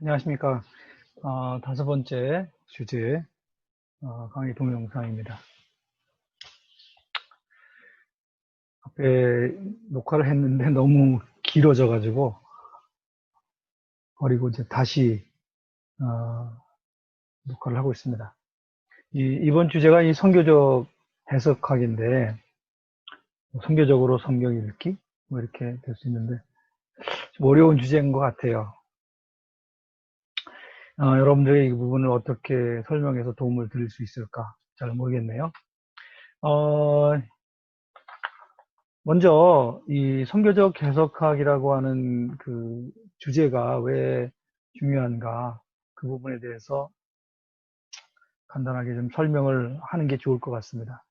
안녕하십니까. 다섯 번째 주제, 강의 동영상입니다. 앞에 녹화를 했는데 너무 길어져가지고, 버리고 이제 다시, 녹화를 하고 있습니다. 이번 주제가 이 선교적 해석학인데, 선교적으로 성경 읽기? 뭐 이렇게 될 수 있는데, 좀 어려운 주제인 것 같아요. 여러분들의 이 부분을 어떻게 설명해서 도움을 드릴 수 있을까? 잘 모르겠네요. 어, 먼저 이 선교적 해석학이라고 하는 그 주제가 왜 중요한가 그 부분에 대해서 간단하게 좀 설명을 하는 게 좋을 것 같습니다.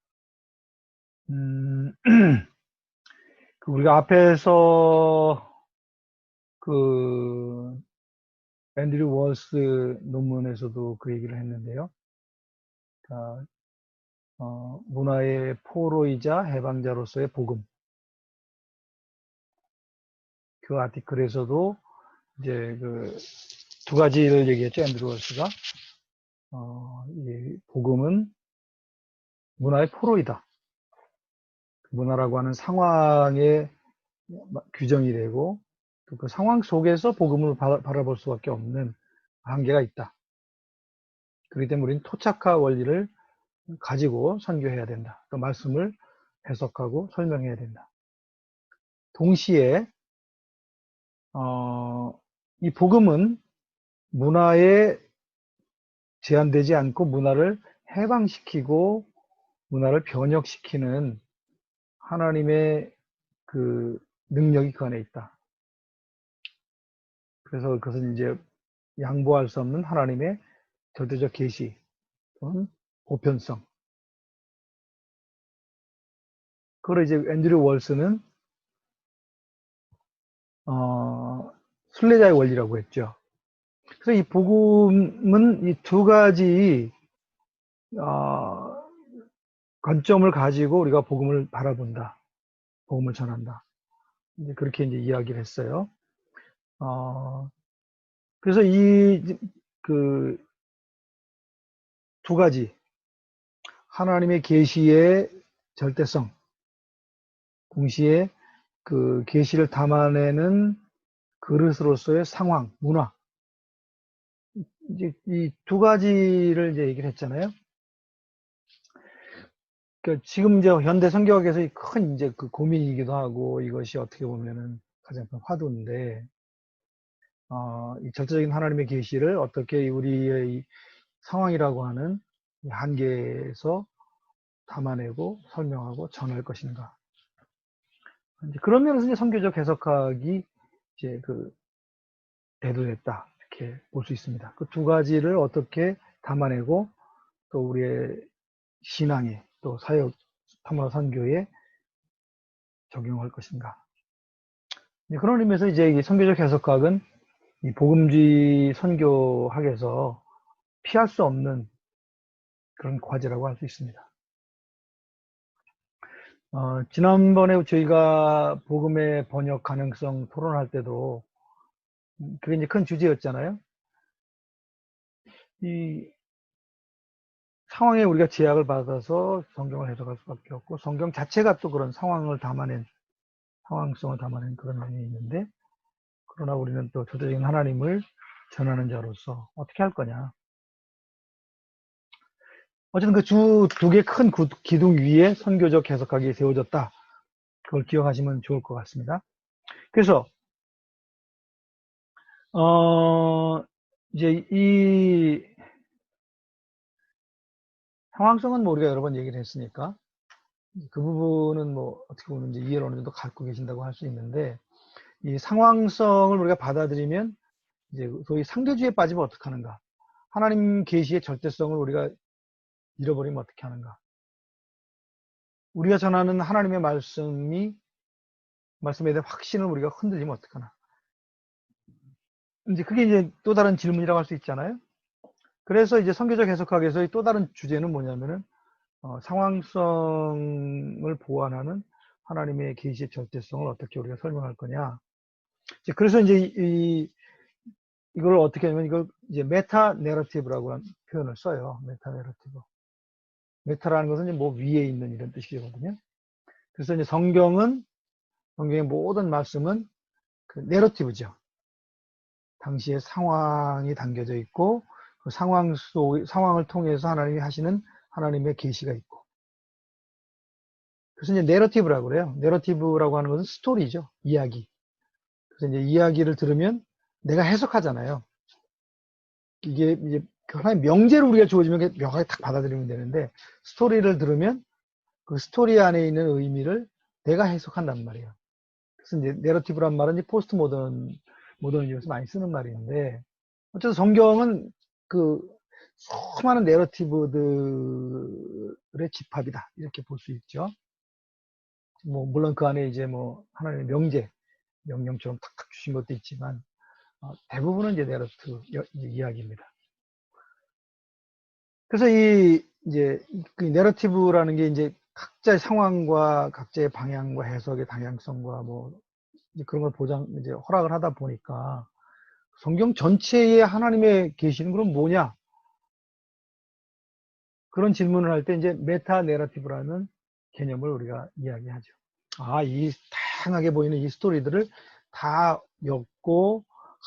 음, 우리가 앞에서 그 앤드류 월스 논문에서도 그 얘기를 했는데요. 그러니까 문화의 포로이자 해방자로서의 복음. 그 아티클에서도 이제 그 두 가지를 얘기했죠. 앤드류 월스가. 이 복음은 문화의 포로이다. 문화라고 하는 상황에 규정이 되고 또 그 상황 속에서 복음을 바라볼 수밖에 없는 한계가 있다. 그렇기 때문에 우리는 토착화 원리를 가지고 선교해야 된다. 또 말씀을 해석하고 설명해야 된다. 동시에 이 복음은 문화에 제한되지 않고 문화를 해방시키고 문화를 변혁시키는 하나님의 그 능력이 그 안에 있다. 그래서 그것은 이제 양보할 수 없는 하나님의 절대적 계시 또는 보편성. 그걸 이제 앤드류 월스는 순례자의 원리라고 했죠. 그래서 이 복음은 이 두 가지 관점을 가지고 우리가 복음을 바라본다, 복음을 전한다. 이제 그렇게 이제 이야기를 했어요. 그래서 이 그 두 가지 하나님의 계시의 절대성, 동시에 그 계시를 담아내는 그릇으로서의 상황, 문화. 이제 이 두 가지를 이제 얘기를 했잖아요. 그러니까 지금 이제 현대 선교학에서 큰 이제 그 고민이기도 하고 이것이 어떻게 보면은 가장 큰 화두인데, 이 절대적인 하나님의 계시를 어떻게 우리의 이 상황이라고 하는 이 한계에서 담아내고 설명하고 전할 것인가. 이제 그런 면에서 이제 선교적 해석학이 이제 그 대두됐다. 이렇게 볼 수 있습니다. 그 두 가지를 어떻게 담아내고 또 우리의 신앙에 또 사역 탐화 선교에 적용할 것인가. 그런 의미에서 이제 이 선교적 해석학은 이 복음주의 선교학에서 피할 수 없는 그런 과제라고 할 수 있습니다. 지난번에 저희가 복음의 번역 가능성 토론할 때도 그게 이제 큰 주제였잖아요. 이 상황에 우리가 제약을 받아서 성경을 해석할 수밖에 없고 성경 자체가 또 그런 상황을 담아낸 상황성을 담아낸 그런 면이 있는데, 그러나 우리는 또 절대적인 하나님을 전하는 자로서 어떻게 할 거냐. 어쨌든 그 두 개 큰 기둥 위에 선교적 해석학이 세워졌다. 그걸 기억하시면 좋을 것 같습니다. 그래서 이제 이 상황성은 뭐 우리가 여러 번 얘기를 했으니까 그 부분은 뭐 어떻게 보면 이제 이해를 어느 정도 갖고 계신다고 할 수 있는데, 이 상황성을 우리가 받아들이면 이제 소위 상대주의에 빠지면 어떻게 하는가? 하나님 계시의 절대성을 우리가 잃어버리면 어떻게 하는가? 우리가 전하는 하나님의 말씀에 대한 확신을 우리가 흔들리면 어떡하나? 이제 그게 이제 또 다른 질문이라고 할 수 있잖아요. 그래서 이제 선교적 해석학에서의 또 다른 주제는 뭐냐면은 상황성을 보완하는 하나님의 계시의 절대성을 어떻게 우리가 설명할 거냐. 그래서 이제 이걸 어떻게 하면 이걸 이제 메타 내러티브라고 하는 표현을 써요. 메타 내러티브. 메타라는 것은 이제 뭐 위에 있는 이런 뜻이거든요. 그래서 이제 성경의 모든 말씀은 그 내러티브죠. 당시의 상황이 담겨져 있고 그 상황을 통해서 하나님이 하시는 하나님의 계시가 있고. 그래서 이제 내러티브라고 그래요. 내러티브라고 하는 것은 스토리죠. 이야기. 그래서 이제 이야기를 들으면 내가 해석하잖아요. 이게 이제 하나의 명제로 우리가 주어지면 명확하게 딱 받아들이면 되는데 스토리를 들으면 그 스토리 안에 있는 의미를 내가 해석한단 말이에요. 그래서 이제 내러티브란 말은 이제 포스트 모더니즘에서 많이 쓰는 말인데 어쨌든 성경은 그 수많은 내러티브들의 집합이다 이렇게 볼 수 있죠. 뭐 물론 그 안에 이제 뭐 하나님의 명령처럼 탁탁 주신 것도 있지만 대부분은 이제 내러티브 이야기입니다. 그래서 이제 그 내러티브라는 게 이제 각자의 상황과 각자의 방향과 해석의 다양성과 뭐 그런 걸 이제 허락을 하다 보니까 성경 전체에 하나님의 계시는 그럼 뭐냐? 그런 질문을 할 때 이제 메타 내러티브라는 개념을 우리가 이야기하죠. 이 다양하게 보이는 이 스토리들을 다 엮고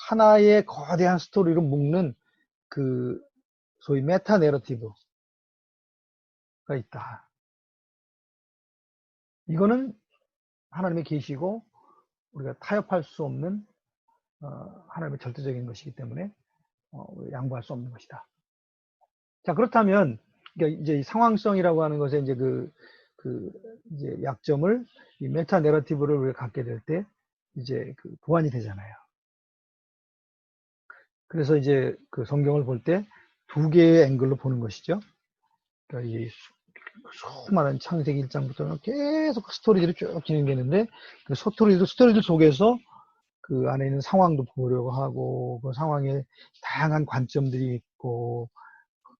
하나의 거대한 스토리로 묶는 그 소위 메타 내러티브가 있다. 이거는 하나님의 계시고 우리가 타협할 수 없는 하나님의 절대적인 것이기 때문에 양보할 수 없는 것이다. 자, 그렇다면 그러니까 이제 상황성이라고 하는 것에 이제 이제 약점을 이 메타 내러티브를 우리가 갖게 될 때 이제 보완이 되잖아요. 그래서 이제 그 성경을 볼 때 두 개의 앵글로 보는 것이죠. 그러니까 이 수많은 창세기 1장부터는 계속 스토리들이 쭉 진행되는데 그 스토리들 속에서 그 안에 있는 상황도 보려고 하고 그 상황에 다양한 관점들이 있고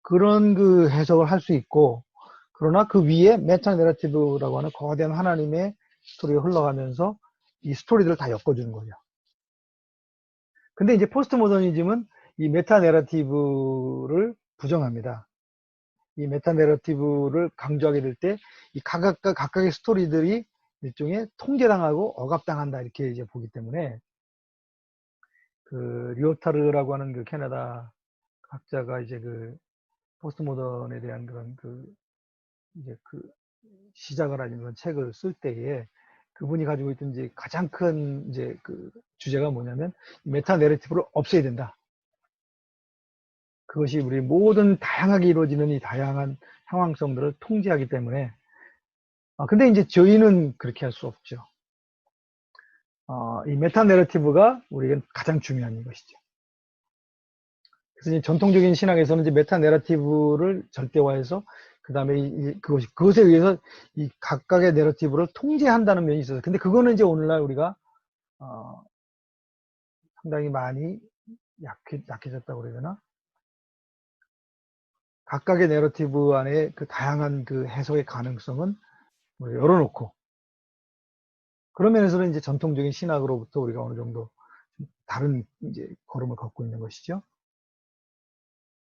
그런 그 해석을 할 수 있고 그러나 그 위에 메타 내러티브라고 하는 거대한 하나님의 스토리가 흘러가면서 이 스토리들을 다 엮어주는 거죠. 근데 이제 포스트 모더니즘은 이 메타 내러티브를 부정합니다. 이 메타 내러티브를 강조하게 될 때 이 각각의 스토리들이 일종의 통제당하고 억압당한다 이렇게 이제 보기 때문에 그 리오타르라고 하는 그 캐나다 학자가 이제 그 포스트 모던에 대한 그런 이제 시작을 하는 그런 책을 쓸 때에 그분이 가지고 있던 이제 가장 큰 이제 주제가 뭐냐면 메타 내러티브를 없애야 된다. 그것이 우리 모든 다양하게 이루어지는 이 다양한 상황성들을 통제하기 때문에 근데 이제 저희는 그렇게 할 수 없죠. 이 메타 내러티브가 우리에겐 가장 중요한 것이죠. 그래서 이제 전통적인 신학에서는 이제 메타 내러티브를 절대화해서 그다음에 그것에 의해서 이 각각의 내러티브를 통제한다는 면이 있어요. 근데 그거는 이제 오늘날 우리가 상당히 많이 약해졌다고 그래야 되나? 각각의 내러티브 안에 그 다양한 그 해석의 가능성은 열어놓고 그런 면에서는 이제 전통적인 신학으로부터 우리가 어느 정도 다른 이제 걸음을 걷고 있는 것이죠.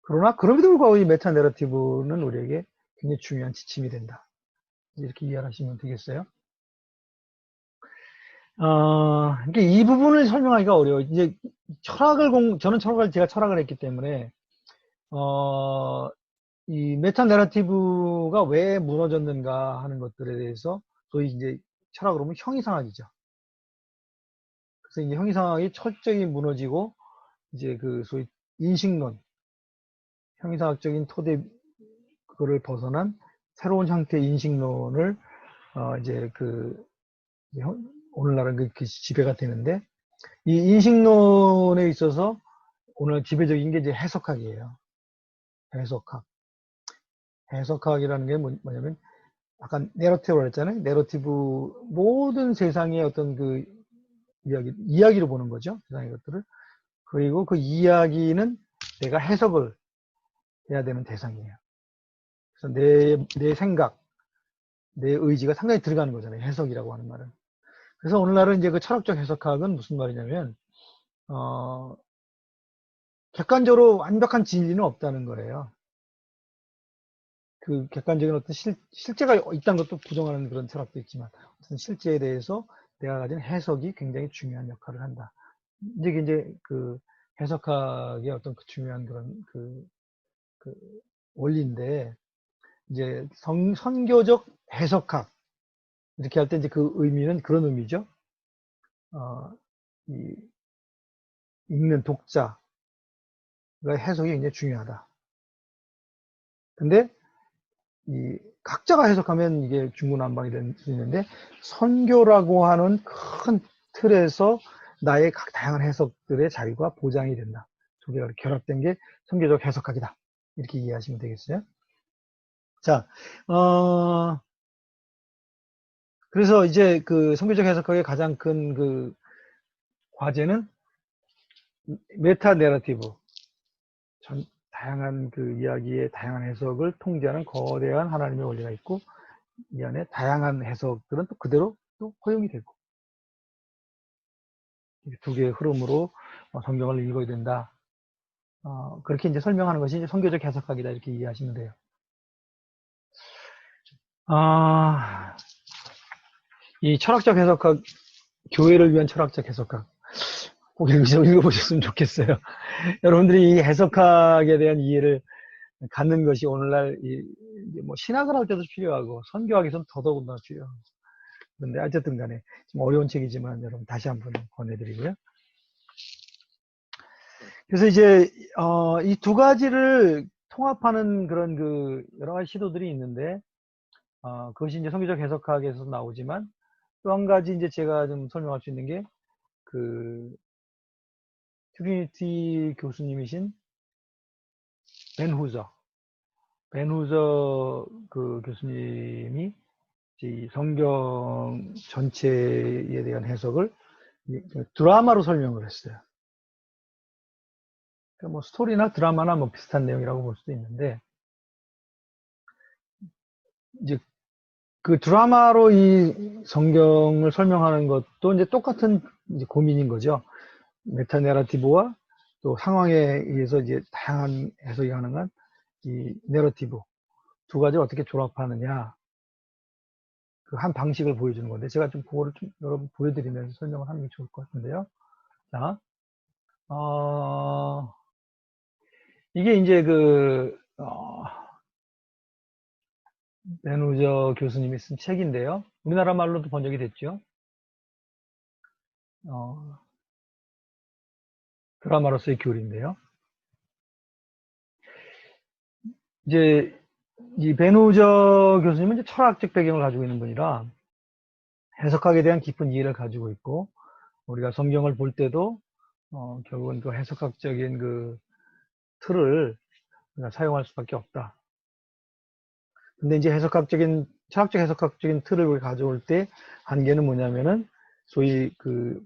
그러나 그럼에도 불구하고 이 메타 내러티브는 우리에게 굉장히 중요한 지침이 된다. 이렇게 이해하시면 되겠어요. 이게 이 부분을 설명하기가 어려워요. 이제 저는 제가 철학을 했기 때문에, 이 메타 내러티브가 왜 무너졌는가 하는 것들에 대해서 소위 이제 철학으로 보면 형이상학이죠. 그래서 이제 형이상학이 철저히 무너지고, 이제 소위 인식론, 형이상학적인 토대, 그거를 벗어난 새로운 형태의 인식론을, 이제 오늘날은 그 지배가 되는데, 이 인식론에 있어서 오늘 지배적인 게 이제 해석학이에요. 해석학. 해석학이라는 게 뭐냐면, 아까 내러티브라고 했잖아요. 내러티브, 모든 세상의 어떤 이야기로 보는 거죠. 세상의 것들을. 그리고 그 이야기는 내가 해석을 해야 되는 대상이에요. 그래서 내 생각, 내 의지가 상당히 들어가는 거잖아요. 해석이라고 하는 말은. 그래서 오늘날은 이제 그 철학적 해석학은 무슨 말이냐면, 객관적으로 완벽한 진리는 없다는 거예요. 그 객관적인 어떤 실제가 있다는 것도 부정하는 그런 철학도 있지만, 어떤 실제에 대해서 내가 가진 해석이 굉장히 중요한 역할을 한다. 이제 그 해석학의 어떤 그 중요한 그런 그 원리인데, 이제 선교적 해석학, 이렇게 할 때 이제 그 의미는 그런 의미죠. 이 읽는 독자가 해석이 굉장히 중요하다. 근데 이 각자가 해석하면 이게 중구난방이 될 수 있는데, 선교라고 하는 큰 틀에서 나의 각 다양한 해석들의 자유가 보장이 된다. 두 개가 결합된 게 선교적 해석학이다. 이렇게 이해하시면 되겠어요. 자, 그래서 이제 그 선교적 해석학의 가장 큰 그 과제는 메타 내러티브, 다양한 그 이야기의 다양한 해석을 통제하는 거대한 하나님의 원리가 있고, 이 안에 다양한 해석들은 또 그대로 또 허용이 되고, 두 개의 흐름으로 성경을 읽어야 된다. 그렇게 이제 설명하는 것이 이제 선교적 해석학이다. 이렇게 이해하시면 돼요. 이 철학적 해석학, 교회를 위한 철학적 해석학, 꼭 읽어보셨으면 좋겠어요. 여러분들이 이 해석학에 대한 이해를 갖는 것이 오늘날 뭐 신학을 할 때도 필요하고 선교학에서는 더더군다나 필요하고. 그런데 어쨌든 간에 좀 어려운 책이지만 여러분 다시 한번 권해드리고요. 그래서 이제 이 두 가지를 통합하는 그런 그 여러 가지 시도들이 있는데, 그것이 이제 선교적 해석학에서 나오지만, 또 한 가지 이제 제가 좀 설명할 수 있는 게 그 트리니티 교수님이신 벤 후저 그 교수님이 이 성경 전체에 대한 해석을 드라마로 설명을 했어요. 그러니까 뭐 스토리나 드라마나 뭐 비슷한 내용이라고 볼 수도 있는데, 이제 그 드라마로 이 성경을 설명하는 것도 이제 똑같은 이제 고민인 거죠. 메타 내러티브와 또 상황에 의해서 이제 다양한 해석이 가능한 이 내러티브 두 가지를 어떻게 조합하느냐, 그 한 방식을 보여주는 건데, 제가 좀 그거를 좀 여러분 보여드리면서 설명을 하는 게 좋을 것 같은데요. 자, 이게 이제 벤 후저 교수님이 쓴 책인데요. 우리나라 말로도 번역이 됐죠. 드라마로서의 교리인데요. 이제 이 벤 후저 교수님은 이제 철학적 배경을 가지고 있는 분이라 해석학에 대한 깊은 이해를 가지고 있고, 우리가 성경을 볼 때도 결국은 그 해석학적인 그 틀을 우리가 사용할 수밖에 없다. 근데 이제 철학적 해석학적인 틀을 우리가 가져올 때 한계는 뭐냐면은, 소위 그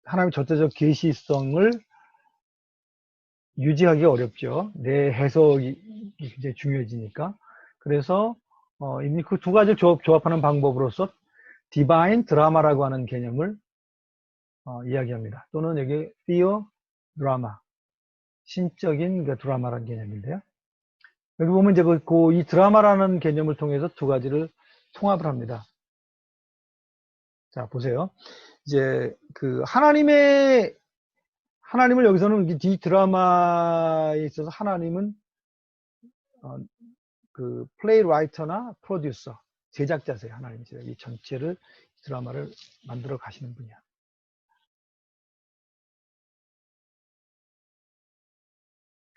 하나님의 절대적 계시성을 유지하기 어렵죠. 내 해석이 굉장히 중요해지니까. 그래서 이미 그 두 가지를 조합하는 방법으로서 디바인 드라마라고 하는 개념을 이야기합니다. 또는 여기 티어 드라마, 신적인 그 드라마라는 개념인데요. 여기 보면 이제 이 드라마라는 개념을 통해서 두 가지를 통합을 합니다. 자, 보세요. 이제 그 하나님을 여기서는 이 드라마에 있어서 하나님은 그 플레이라이터나 프로듀서, 제작자세요. 하나님이 이 전체를 드라마를 만들어 가시는 분이야.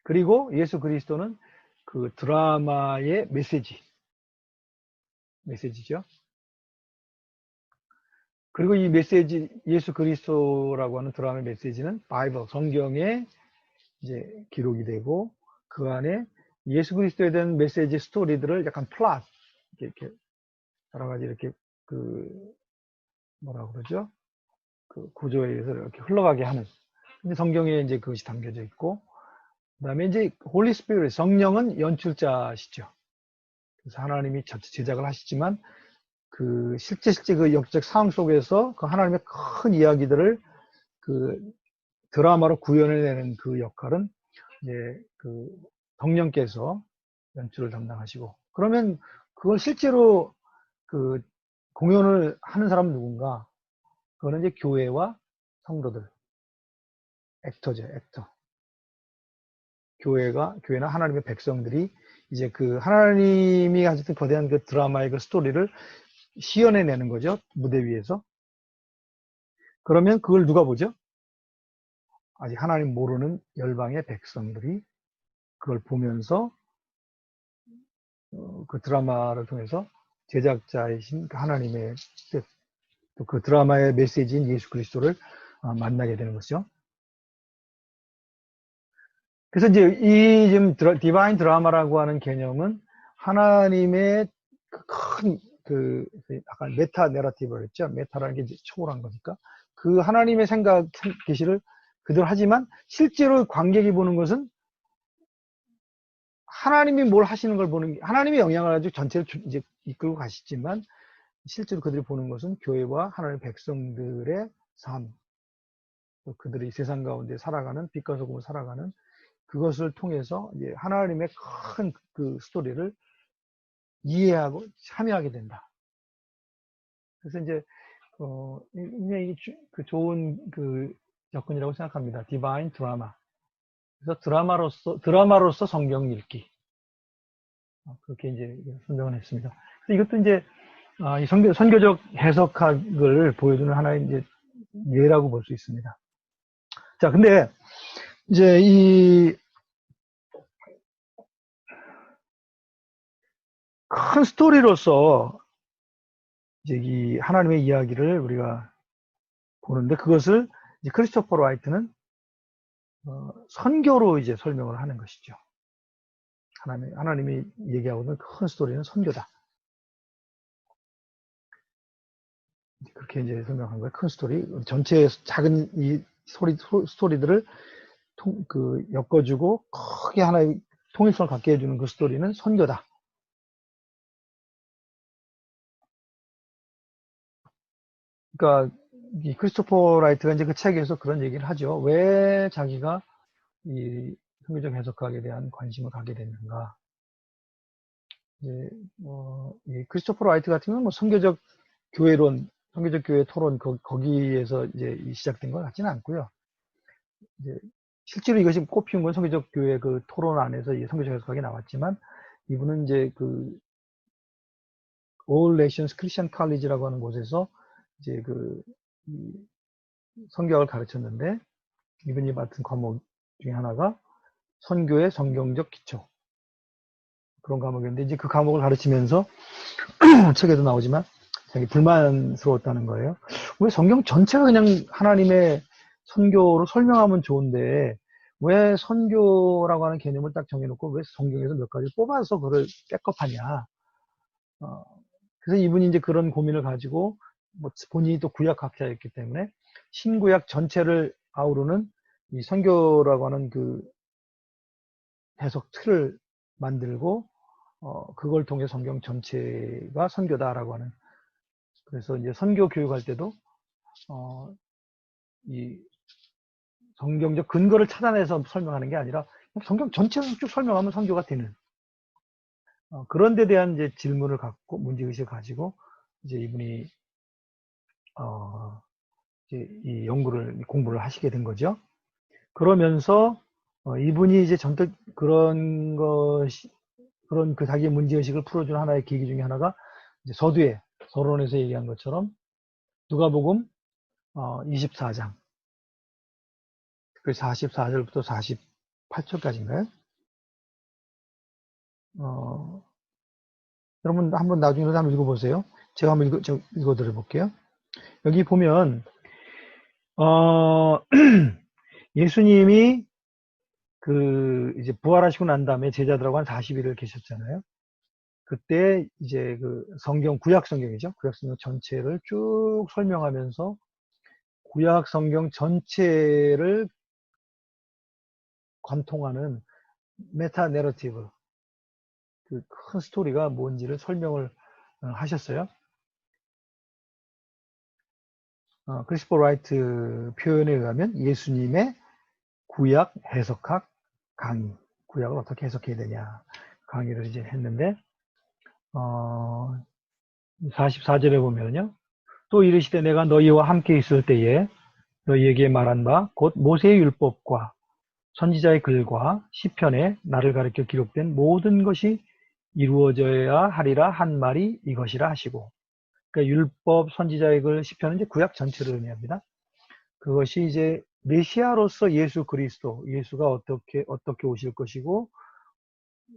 그리고 예수 그리스도는 그 드라마의 메시지죠. 그리고 이 메시지, 예수 그리스도라고 하는 드라마의 메시지는 바이블, 성경에 이제 기록이 되고, 그 안에 예수 그리스도에 대한 메시지 스토리들을 약간 플랫, 이렇게 여러 가지 이렇게 뭐라 그러죠? 그 구조에 의해서 이렇게 흘러가게 하는. 성경에 이제 그것이 담겨져 있고, 그 다음에 이제 홀리 스피릿, 성령은 연출자시죠. 그래서 하나님이 제작을 하시지만 그 실제 그 역적 상황 속에서 그 하나님의 큰 이야기들을 그 드라마로 구현해내는 그 역할은 이제 그 덕령께서 연출을 담당하시고, 그러면 그걸 실제로 그 공연을 하는 사람은 누군가? 그거는 이제 교회와 성도들, 액터죠, 액터. 교회나 하나님의 백성들이 이제 그 하나님이 가졌던 거대한 그 드라마의 그 스토리를 시연해내는 거죠, 무대 위에서. 그러면 그걸 누가 보죠? 아직 하나님 모르는 열방의 백성들이 그걸 보면서 그 드라마를 통해서 제작자이신 하나님의 뜻, 또 그 드라마의 메시지인 예수 그리스도를 만나게 되는 것이죠. 그래서 이제 이 지금 디바인 드라마라고 하는 개념은 하나님의 큰 약간 메타 내러티브를 했죠. 메타라는 게 이제 초월한 거니까 그 하나님의 생각 계시를 그대로 하지만 실제로 관객이 보는 것은 하나님이 뭘 하시는 걸 보는 게, 하나님이 영향을 가지고 전체를 이제 이끌고 가시지만 실제로 그들이 보는 것은 교회와 하나님의 백성들의 삶, 그들이 세상 가운데 살아가는 빛과 소금으로 살아가는 그것을 통해서 이제 하나님의 큰 그 스토리를 이해하고 참여하게 된다. 그래서 이제 굉장히 그 좋은 그 접근이라고 생각합니다. 디바인 드라마. 그래서 드라마로서 성경 읽기. 그렇게 이제 선정을 했습니다. 그래서 이것도 이제 이 선교적 해석학을 보여주는 하나의 이제 예라고 볼 수 있습니다. 자, 근데 이제 이 큰 스토리로서 이제 이 하나님의 이야기를 우리가 보는데 그것을 이제 크리스토퍼 라이트는 선교로 이제 설명을 하는 것이죠. 하나님이 얘기하고 있는 큰 스토리는 선교다. 그렇게 이제 설명한 거예요. 큰 스토리. 전체 작은 이 스토리들을 엮어주고 크게 하나의 통일성을 갖게 해주는 그 스토리는 선교다. 그러니까 이 크리스토퍼 라이트가 이제 그 책에서 그런 얘기를 하죠. 왜 자기가 이 선교적 해석학에 대한 관심을 갖게 됐는가. 이제 이 크리스토퍼 라이트 같은 경우는 뭐 선교적 교회론, 선교적 교회 토론 거기에서 이제 시작된 것 같지는 않고요. 이제 실제로 이것이 꽃피운 건 선교적 교회 그 토론 안에서 이 선교적 해석학이 나왔지만 이분은 이제 그 All Nations Christian College라고 하는 곳에서 이제 선교학을 가르쳤는데 이분이 맡은 과목 중에 하나가 선교의 성경적 기초 그런 과목이었는데 이제 그 과목을 가르치면서 책에도 나오지만 되게 불만스러웠다는 거예요. 왜 성경 전체가 그냥 하나님의 선교로 설명하면 좋은데 왜 선교라고 하는 개념을 딱 정해놓고 왜 성경에서 몇 가지 뽑아서 그걸 백업하냐. 그래서 이분이 이제 그런 고민을 가지고 뭐 본인이 또 구약학자였기 때문에 신구약 전체를 아우르는 이 선교라고 하는 그 해석 틀을 만들고 그걸 통해 성경 전체가 선교다라고 하는. 그래서 이제 선교 교육할 때도 이 성경적 근거를 찾아내서 설명하는 게 아니라 성경 전체를 쭉 설명하면 선교가 되는 그런 데 대한 이제 질문을 갖고 문제의식을 가지고 이제 이분이 이제 이 공부를 하시게 된 거죠. 그러면서 이분이 이제 전득 그런 그 자기의 문제의식을 풀어주는 하나의 계기 중에 하나가 이제 서론에서 얘기한 것처럼 누가복음 24장 그 44절부터 48절까지인가요? 여러분 한번 나중에 한번 읽어보세요. 제가 한번 읽어드려 볼게요. 여기 보면 예수님이 이제 부활하시고 난 다음에 제자들하고 한 40일을 계셨잖아요. 그때 이제 구약 성경이죠. 구약 성경 전체를 쭉 설명하면서 구약 성경 전체를 관통하는 메타 내러티브, 그 큰 스토리가 뭔지를 설명을 하셨어요. 크리스토퍼 라이트 표현에 의하면 예수님의 구약 해석학 강의, 구약을 어떻게 해석해야 되냐 강의를 이제 했는데 44절에 보면요. 또 이르시되 내가 너희와 함께 있을 때에 너희에게 말한 바 곧 모세의 율법과 선지자의 글과 시편에 나를 가리켜 기록된 모든 것이 이루어져야 하리라 한 말이 이것이라 하시고, 그러니까 율법, 선지자의 글, 시편은 이제 구약 전체를 의미합니다. 그것이 이제 메시아로서 예수 그리스도, 예수가 어떻게 오실 것이고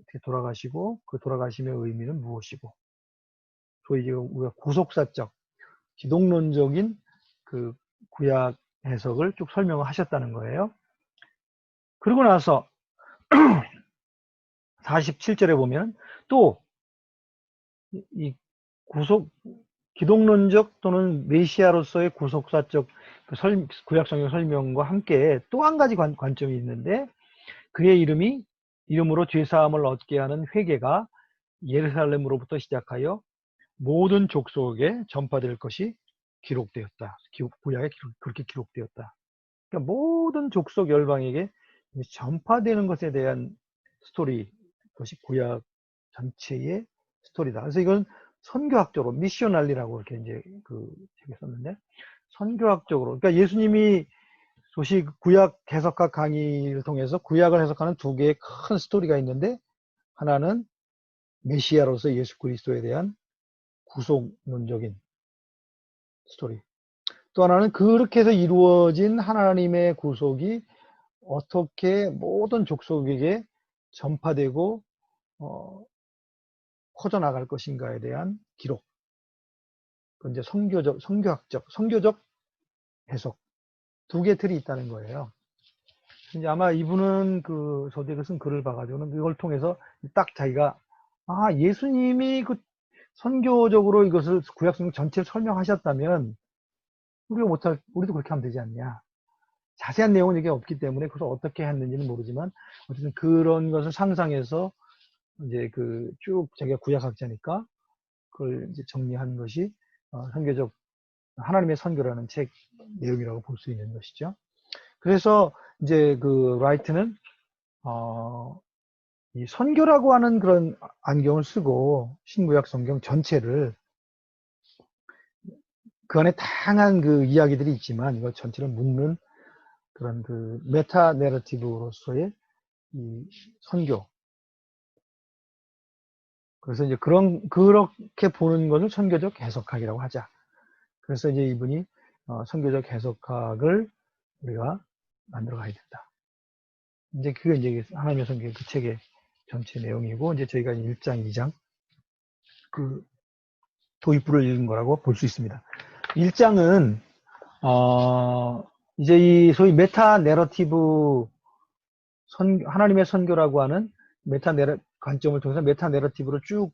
어떻게 돌아가시고 그 돌아가심의 의미는 무엇이고, 소위 이제 우리가 구속사적, 기독론적인 그 구약 해석을 쭉 설명을 하셨다는 거예요. 그러고 나서 47절에 보면 또 이 기독론적 또는 메시아로서의 구속사적 구약 성경 설명과 함께 또 한 가지 관점이 있는데, 그의 이름으로 죄사함을 얻게 하는 회개가 예루살렘으로부터 시작하여 모든 족속에 전파될 것이 기록되었다. 구약에 그렇게 기록되었다. 그러니까 모든 족속 열방에게 전파되는 것에 대한 스토리, 그것이 구약 전체의 스토리다. 그래서 이건 선교학적으로 미셔널리라고 이렇게 이제 그 책에 썼는데, 선교학적으로, 그러니까 예수님이 소식 구약 해석학 강의를 통해서 구약을 해석하는 두 개의 큰 스토리가 있는데, 하나는 메시아로서 예수 그리스도에 대한 구속론적인 스토리, 또 하나는 그렇게 해서 이루어진 하나님의 구속이 어떻게 모든 족속에게 전파되고 퍼져나갈 것인가에 대한 기록. 그 이제 선교적 해석 두 개 틀이 있다는 거예요. 이제 아마 이분은 그 저자가 쓴 글을 봐가지고는 이걸 통해서 딱 자기가 예수님이 그 선교적으로 이것을 구약 성경 전체를 설명하셨다면 우리도 그렇게 하면 되지 않냐. 자세한 내용은 이게 없기 때문에 그것을 어떻게 했는지는 모르지만 어쨌든 그런 것을 상상해서 이제 그 쭉 자기가 구약학자니까 그걸 이제 정리한 것이 선교적 하나님의 선교라는 책 내용이라고 볼 수 있는 것이죠. 그래서 이제 그 라이트는 이 선교라고 하는 그런 안경을 쓰고 신구약 성경 전체를, 그 안에 다양한 그 이야기들이 있지만 이걸 전체를 묶는 그런 그 메타 내러티브로서의 이 선교. 그래서 이제 그렇게 보는 것을 선교적 해석학이라고 하자. 그래서 이제 이분이 선교적 해석학을 우리가 만들어 가야 된다. 이제 그게 이제 하나님의 선교 그 책의 전체 내용이고, 이제 저희가 1장, 2장 그 도입부를 읽은 거라고 볼 수 있습니다. 1장은 이제 이 소위 메타 내러티브 하나님의 선교라고 하는 관점을 통해서 메타 내러티브를 쭉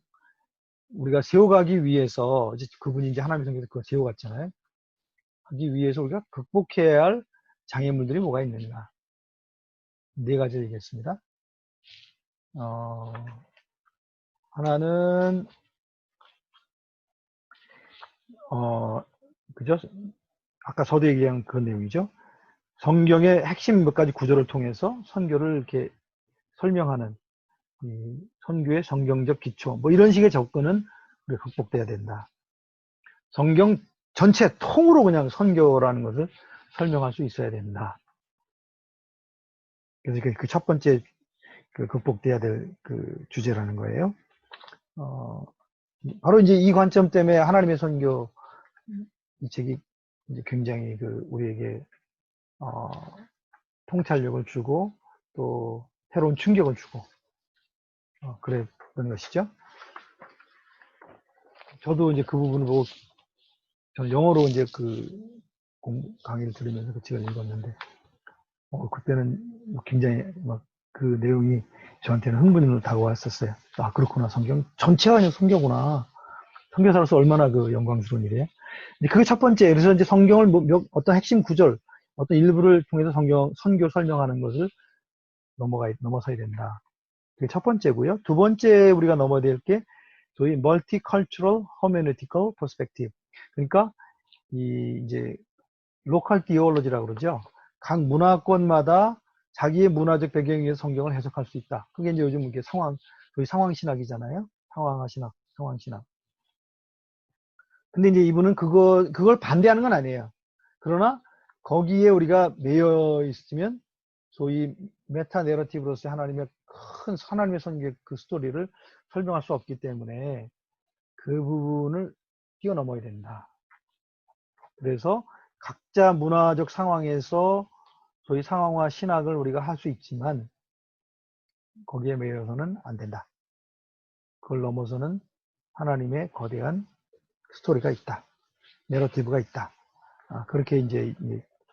우리가 세워가기 위해서, 이제 그분이 이제 하나님의 선교에서 그걸 세워갔잖아요. 하기 위해서 우리가 극복해야 할 장애물들이 뭐가 있는가. 네 가지를 얘기했습니다. 하나는, 그죠? 아까 저도 얘기한 그런 내용이죠. 성경의 핵심 몇 가지 구조를 통해서 선교를 이렇게 설명하는 이 선교의 성경적 기초, 뭐 이런 식의 접근은 우리가 극복돼야 된다. 성경 전체 통으로 그냥 선교라는 것을 설명할 수 있어야 된다. 그래서 그 첫 번째 그 극복돼야 될 그 주제라는 거예요. 바로 이제 이 관점 때문에 하나님의 선교 이 책이 이제 굉장히 그 우리에게 통찰력을 주고 또 새로운 충격을 주고 그랬던 것이죠. 저도 이제 그 부분을 보고 저는 영어로 이제 그 강의를 들으면서 그 책을 읽었는데 그때는 굉장히 막 그 내용이 저한테는 흥분으로 다가왔었어요. 그렇구나. 성경 전체가 그냥 선교구나. 선교사로서 얼마나 그 영광스러운 일이에요. 그게 첫 번째. 그래서 이제 성경을 어떤 핵심 구절, 어떤 일부를 통해서 선교 설명하는 것을 넘어서야 된다. 그게 첫 번째고요. 두 번째 우리가 넘어야 될 게 소위 multicultural hermeneutical perspective. 그러니까 이제 local theology라고 그러죠. 각 문화권마다 자기의 문화적 배경에 의해서 성경을 해석할 수 있다. 그게 이제 요즘 이게 저희 상황신학이잖아요. 상황신학, 상황신학. 근데 이제 이분은 그걸 반대하는 건 아니에요. 그러나 거기에 우리가 매여 있으면 소위 메타 내러티브로서의 하나님의 성경 그 스토리를 설명할 수 없기 때문에 그 부분을 뛰어넘어야 된다. 그래서 각자 문화적 상황에서 소위 상황화 신학을 우리가 할 수 있지만 거기에 매여서는 안 된다. 그걸 넘어서는 하나님의 거대한 스토리가 있다. 내러티브가 있다. 그렇게 이제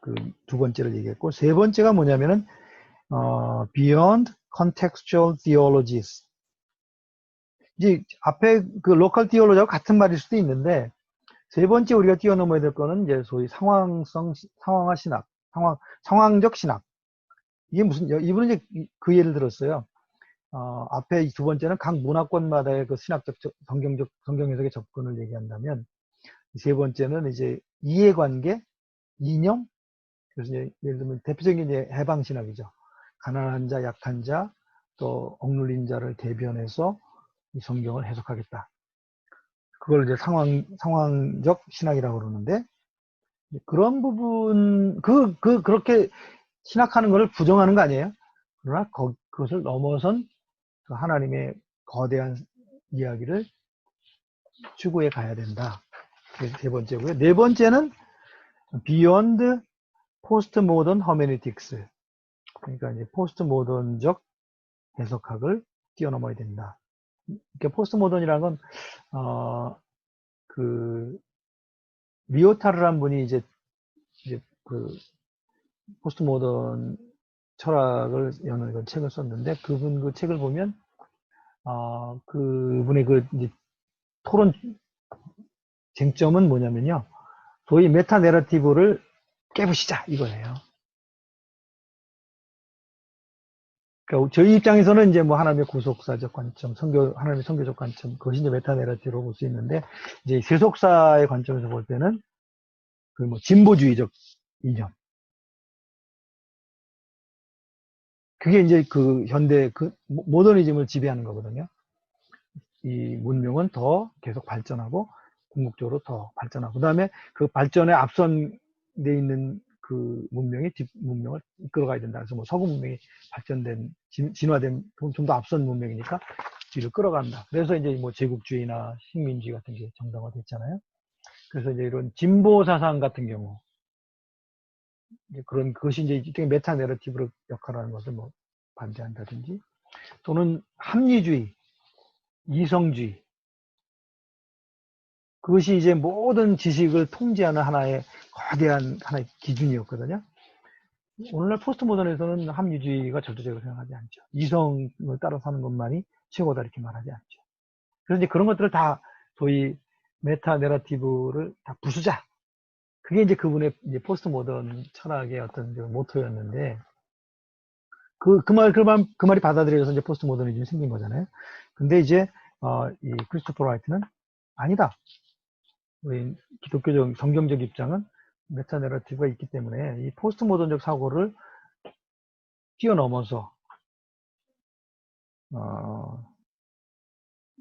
그 두 번째를 얘기했고, 세 번째가 뭐냐면은 beyond contextual theologies. 이제 앞에 그 local theology하고 같은 말일 수도 있는데, 세 번째 우리가 뛰어넘어야 될 거는 이제 소위 상황화 신학, 상황적 신학. 이게 이분은 이제 그 예를 들었어요. 앞에 두 번째는 각 문화권마다의 그 신학적, 성경 해석의 접근을 얘기한다면, 세 번째는 이제 이해관계, 이념, 그래서 이제 예를 들면 대표적인 이제 해방신학이죠. 가난한 자, 약한 자, 또 억눌린 자를 대변해서 이 성경을 해석하겠다. 그걸 이제 상황적 신학이라고 그러는데, 그런 부분, 그렇게 신학하는 것을 부정하는 거 아니에요? 그러나 그것을 넘어선 그 하나님의 거대한 이야기를 추구해 가야 된다. 그게 세 번째고요. 네 번째는 Beyond Postmodern Hermeneutics. 그러니까 이제 포스트모던적 해석학을 뛰어넘어야 된다. 그러니까 포스트모던이라는 건 그 리오타르란 분이 이제 그 포스트모던 철학을 여는 책을 썼는데 그분 그 책을 보면 그분의 그 이제 토론 쟁점은 뭐냐면요. 소위 메타 내러티브를 깨부시자 이거예요. 그러니까 저희 입장에서는 이제 뭐 하나님의 구속사적 관점, 하나님의 선교적 관점, 그것이 이제 메타 내러티브로 볼 수 있는데 이제 세속사의 관점에서 볼 때는 그 뭐 진보주의적 이념. 그게 이제 그 현대 그 모더니즘을 지배하는 거거든요. 이 문명은 더 계속 발전하고 궁극적으로 더 발전하고 그다음에 그 발전에 앞선 돼 있는 그 문명이 뒷 문명을 이끌어가야 된다. 그래서 뭐 서구 문명이 발전된 진화된 좀 더 앞선 문명이니까 뒤를 끌어간다. 그래서 이제 뭐 제국주의나 식민주의 같은 게 정당화됐잖아요. 그래서 이제 이런 진보 사상 같은 경우 그것이 이제 일종의 메타 내러티브로 역할하는 것을 뭐 반대한다든지 또는 합리주의, 이성주의 그것이 이제 모든 지식을 통제하는 거대한 하나의 기준이었거든요. 오늘날 포스트 모던에서는 합리주의가 절대적으로 생각하지 않죠. 이성을 따라 사는 것만이 최고다 이렇게 말하지 않죠. 그래서 이제 그런 것들을 다 소위 메타 내러티브를 다 부수자. 그게 이제 그분의 이제 포스트 모던 철학의 어떤 모토였는데 그 말이 받아들여져서 이제 포스트 모더니즘이 생긴 거잖아요. 근데 이제 이 크리스토퍼 라이트는 아니다. 우리 기독교적 성경적 입장은 메타 내러티브가 있기 때문에 이 포스트 모던적 사고를 뛰어넘어서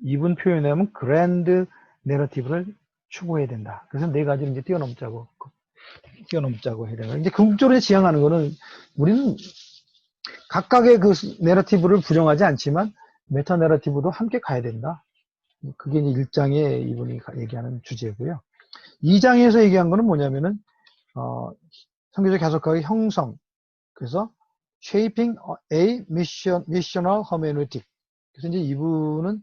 이분 표현하면 그랜드 내러티브를 추구해야 된다. 그래서 네 가지를 이제 뛰어넘자고 해야 된다. 이제 궁극적으로 지향하는 거는 우리는 각각의 그 내러티브를 부정하지 않지만 메타 내러티브도 함께 가야 된다. 그게 이제 1장에 이분이 얘기하는 주제고요. 2장에서 얘기한 거는 뭐냐면은 성교적 해석학의 형성. 그래서 shaping a missional hermeneutic. 그래서 이제 이분은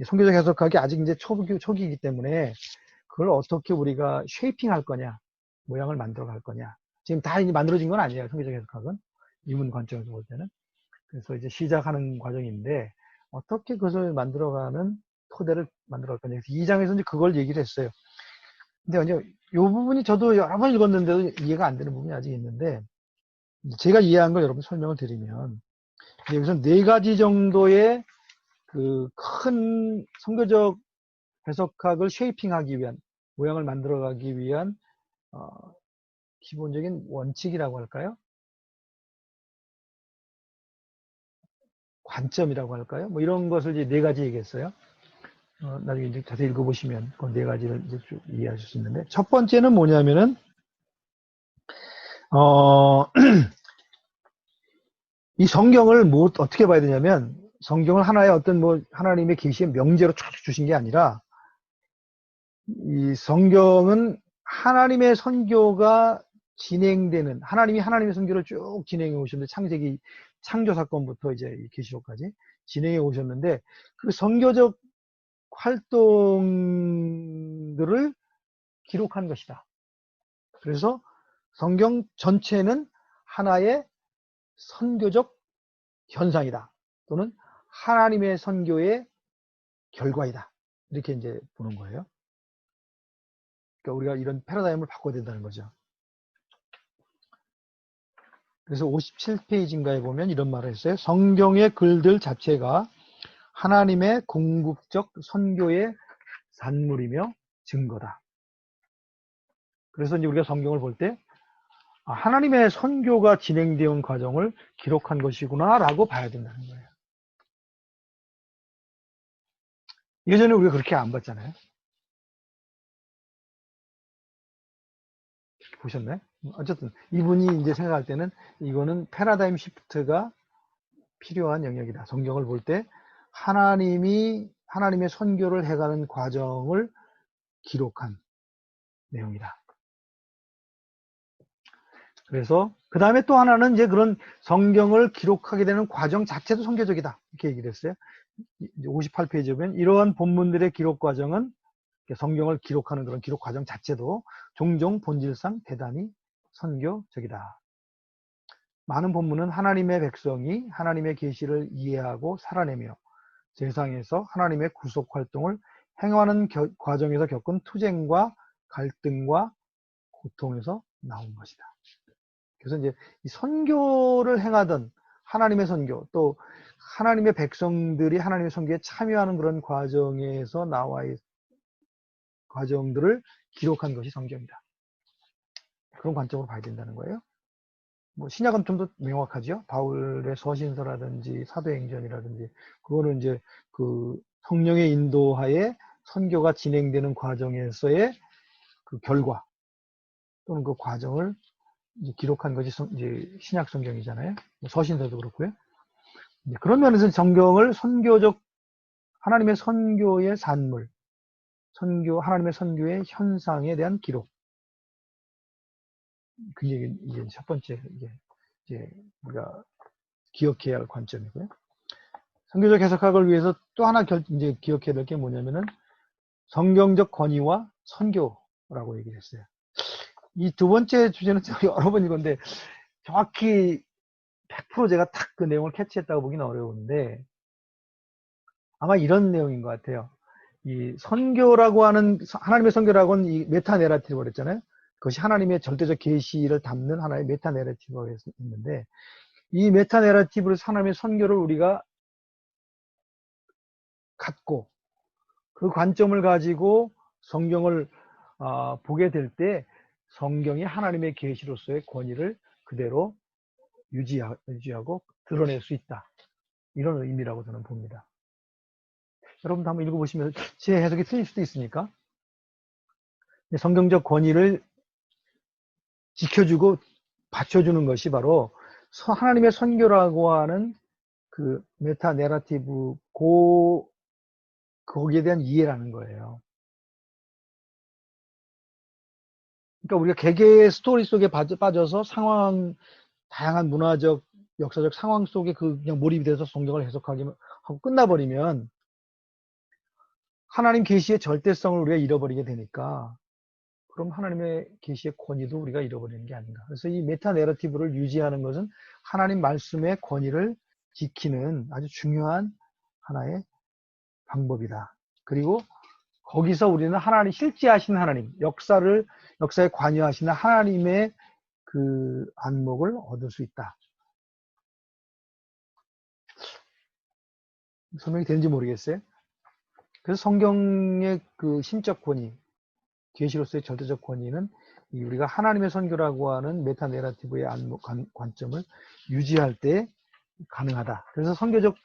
성교적 해석학이 아직 이제 초기이기 때문에 그걸 어떻게 우리가 쉐이핑 할 거냐, 모양을 만들어 갈 거냐. 지금 다 이제 만들어진 건 아니에요. 성교적 해석학은 이분 관점에서 볼 때는. 그래서 이제 시작하는 과정인데 어떻게 그것을 만들어가는 토대를 만들어 갈 거냐. 2장에서 이제 그걸 얘기를 했어요. 근데 이제 이 부분이 저도 여러 번 읽었는데도 이해가 안 되는 부분이 아직 있는데 제가 이해한 걸 여러분 설명을 드리면 여기서 네 가지 정도의 그 큰 선교적 해석학을 쉐이핑하기 위한 모양을 만들어가기 위한 기본적인 원칙이라고 할까요? 관점이라고 할까요? 뭐 이런 것을 이제 네 가지 얘기했어요. 나중에 이제 자세히 읽어보시면 그 네 가지를 이제 쭉 이해하실 수 있는데, 첫 번째는 뭐냐면은, 이 성경을 뭐 어떻게 봐야 되냐면, 성경을 하나의 어떤 뭐 하나님의 계시의 명제로 쫙 주신 게 아니라, 이 성경은 하나님의 선교가 진행되는, 하나님이 하나님의 선교를 쭉 진행해 오셨는데, 창세기 창조 사건부터 이제 계시록까지 진행해 오셨는데, 그 선교적 활동들을 기록한 것이다. 그래서 성경 전체는 하나의 선교적 현상이다. 또는 하나님의 선교의 결과이다. 이렇게 이제 보는 거예요. 그러니까 우리가 이런 패러다임을 바꿔야 된다는 거죠. 그래서 57페이지인가에 보면 이런 말을 했어요. 성경의 글들 자체가 하나님의 궁극적 선교의 산물이며 증거다. 그래서 이제 우리가 성경을 볼 때 하나님의 선교가 진행되어 온 과정을 기록한 것이구나 라고 봐야 된다는 거예요. 예전에 우리가 그렇게 안 봤잖아요. 보셨나요? 어쨌든 이분이 이제 생각할 때는 이거는 패러다임 시프트가 필요한 영역이다. 성경을 볼 때 하나님의 선교를 해가는 과정을 기록한 내용이다. 그래서 그 다음에 또 하나는 이제 그런 성경을 기록하게 되는 과정 자체도 선교적이다. 이렇게 얘기를 했어요. 58페이지에 보면 이러한 본문들의 기록 과정은 성경을 기록하는 그런 기록 과정 자체도 종종 본질상 대단히 선교적이다. 많은 본문은 하나님의 백성이 하나님의 계시를 이해하고 살아내며 세상에서 하나님의 구속 활동을 행하는 과정에서 겪은 투쟁과 갈등과 고통에서 나온 것이다. 그래서 이제 이 선교를 행하던 하나님의 선교, 또 하나님의 백성들이 하나님의 선교에 참여하는 그런 과정에서 나와 있는 과정들을 기록한 것이 성경이다. 그런 관점으로 봐야 된다는 거예요. 뭐 신약은 좀 더 명확하죠. 바울의 서신서라든지 사도행전이라든지 그거는 이제 그 성령의 인도하에 선교가 진행되는 과정에서의 그 결과 또는 그 과정을 이제 기록한 것이 이제 신약 성경이잖아요. 서신서도 그렇고요. 그런 면에서 성경을 선교적 하나님의 선교의 산물, 하나님의 선교의 현상에 대한 기록. 그게 이제 첫 번째 이제 우리가 기억해야 할 관점이고요. 선교적 해석학을 위해서 또 하나 이제 기억해야 될 게 뭐냐면은 성경적 권위와 선교라고 얘기를 했어요. 이 두 번째 주제는 여러 번 읽었는데 정확히 100% 제가 딱 그 내용을 캐치했다고 보기는 어려운데 아마 이런 내용인 것 같아요. 이 선교라고 하는 하나님의 선교라고 하는 이 메타 내러티브가 그랬잖아요. 그것이 하나님의 절대적 계시를 담는 하나의 메타 내러티브가 있는데 이 메타 내러티브를 하나님의 선교를 우리가 갖고 그 관점을 가지고 성경을 보게 될 때 성경이 하나님의 계시로서의 권위를 그대로 유지하고 드러낼 수 있다. 이런 의미라고 저는 봅니다. 여러분도 한번 읽어보시면 제 해석이 틀릴 수도 있으니까 성경적 권위를 지켜주고 받쳐주는 것이 바로 하나님의 선교라고 하는 그 메타 내러티브 거기에 대한 이해라는 거예요. 그러니까 우리가 개개의 스토리 속에 빠져서 다양한 문화적, 역사적 상황 속에 그냥 몰입이 돼서 성경을 해석하기만 하고 끝나버리면 하나님 계시의 절대성을 우리가 잃어버리게 되니까 그럼 하나님의 계시의 권위도 우리가 잃어버리는 게 아닌가. 그래서 이 메타 내러티브를 유지하는 것은 하나님 말씀의 권위를 지키는 아주 중요한 하나의 방법이다. 그리고 거기서 우리는 하나님 실제하신 하나님, 역사에 관여하시는 하나님의 그 안목을 얻을 수 있다. 설명이 되는지 모르겠어요. 그래서 성경의 그 신적 권위, 계시로서의 절대적 권위는 우리가 하나님의 선교라고 하는 메타 내러티브의 관점을 유지할 때 가능하다. 그래서 선교적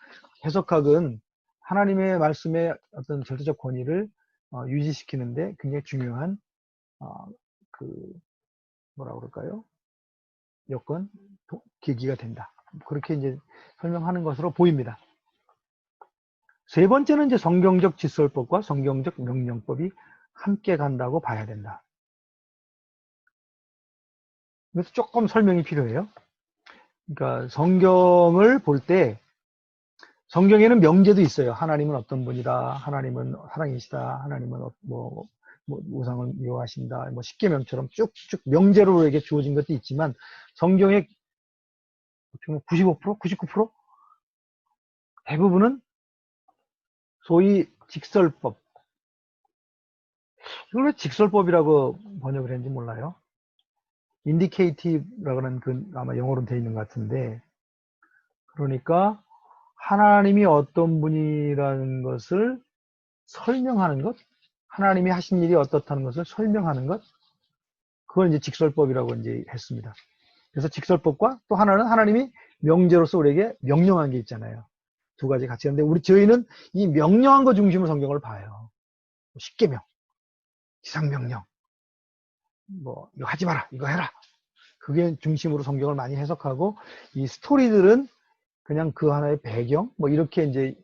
해석학은 하나님의 말씀의 어떤 절대적 권위를 유지시키는데 굉장히 중요한 그 뭐라 그럴까요? 여건 계기가 된다. 그렇게 이제 설명하는 것으로 보입니다. 세 번째는 이제 성경적 직설법과 성경적 명령법이 함께 간다고 봐야 된다. 그래서 조금 설명이 필요해요. 그러니까 성경을 볼 때 성경에는 명제도 있어요. 하나님은 어떤 분이다. 하나님은 사랑이시다. 하나님은 뭐 우상을 미워하신다. 뭐 십계명처럼 쭉쭉 명제로 우리에게 주어진 것도 있지만 성경의 95%, 99% 대부분은 소위 직설법. 이걸 왜 직설법이라고 번역을 했는지 몰라요. indicative라고 하는 그 아마 영어로 되어 있는 것 같은데, 그러니까 하나님이 어떤 분이라는 것을 설명하는 것, 하나님이 하신 일이 어떻다는 것을 설명하는 것, 그걸 이제 직설법이라고 이제 했습니다. 그래서 직설법과 또 하나는 하나님이 명제로서 우리에게 명령한 게 있잖아요. 두 가지 같이 하는데 저희는 이 명령한 것 중심으로 성경을 봐요. 십계명, 지상명령, 뭐 이거 하지 마라, 이거 해라. 그게 중심으로 성경을 많이 해석하고 이 스토리들은 그냥 그 하나의 배경 뭐 이렇게 이제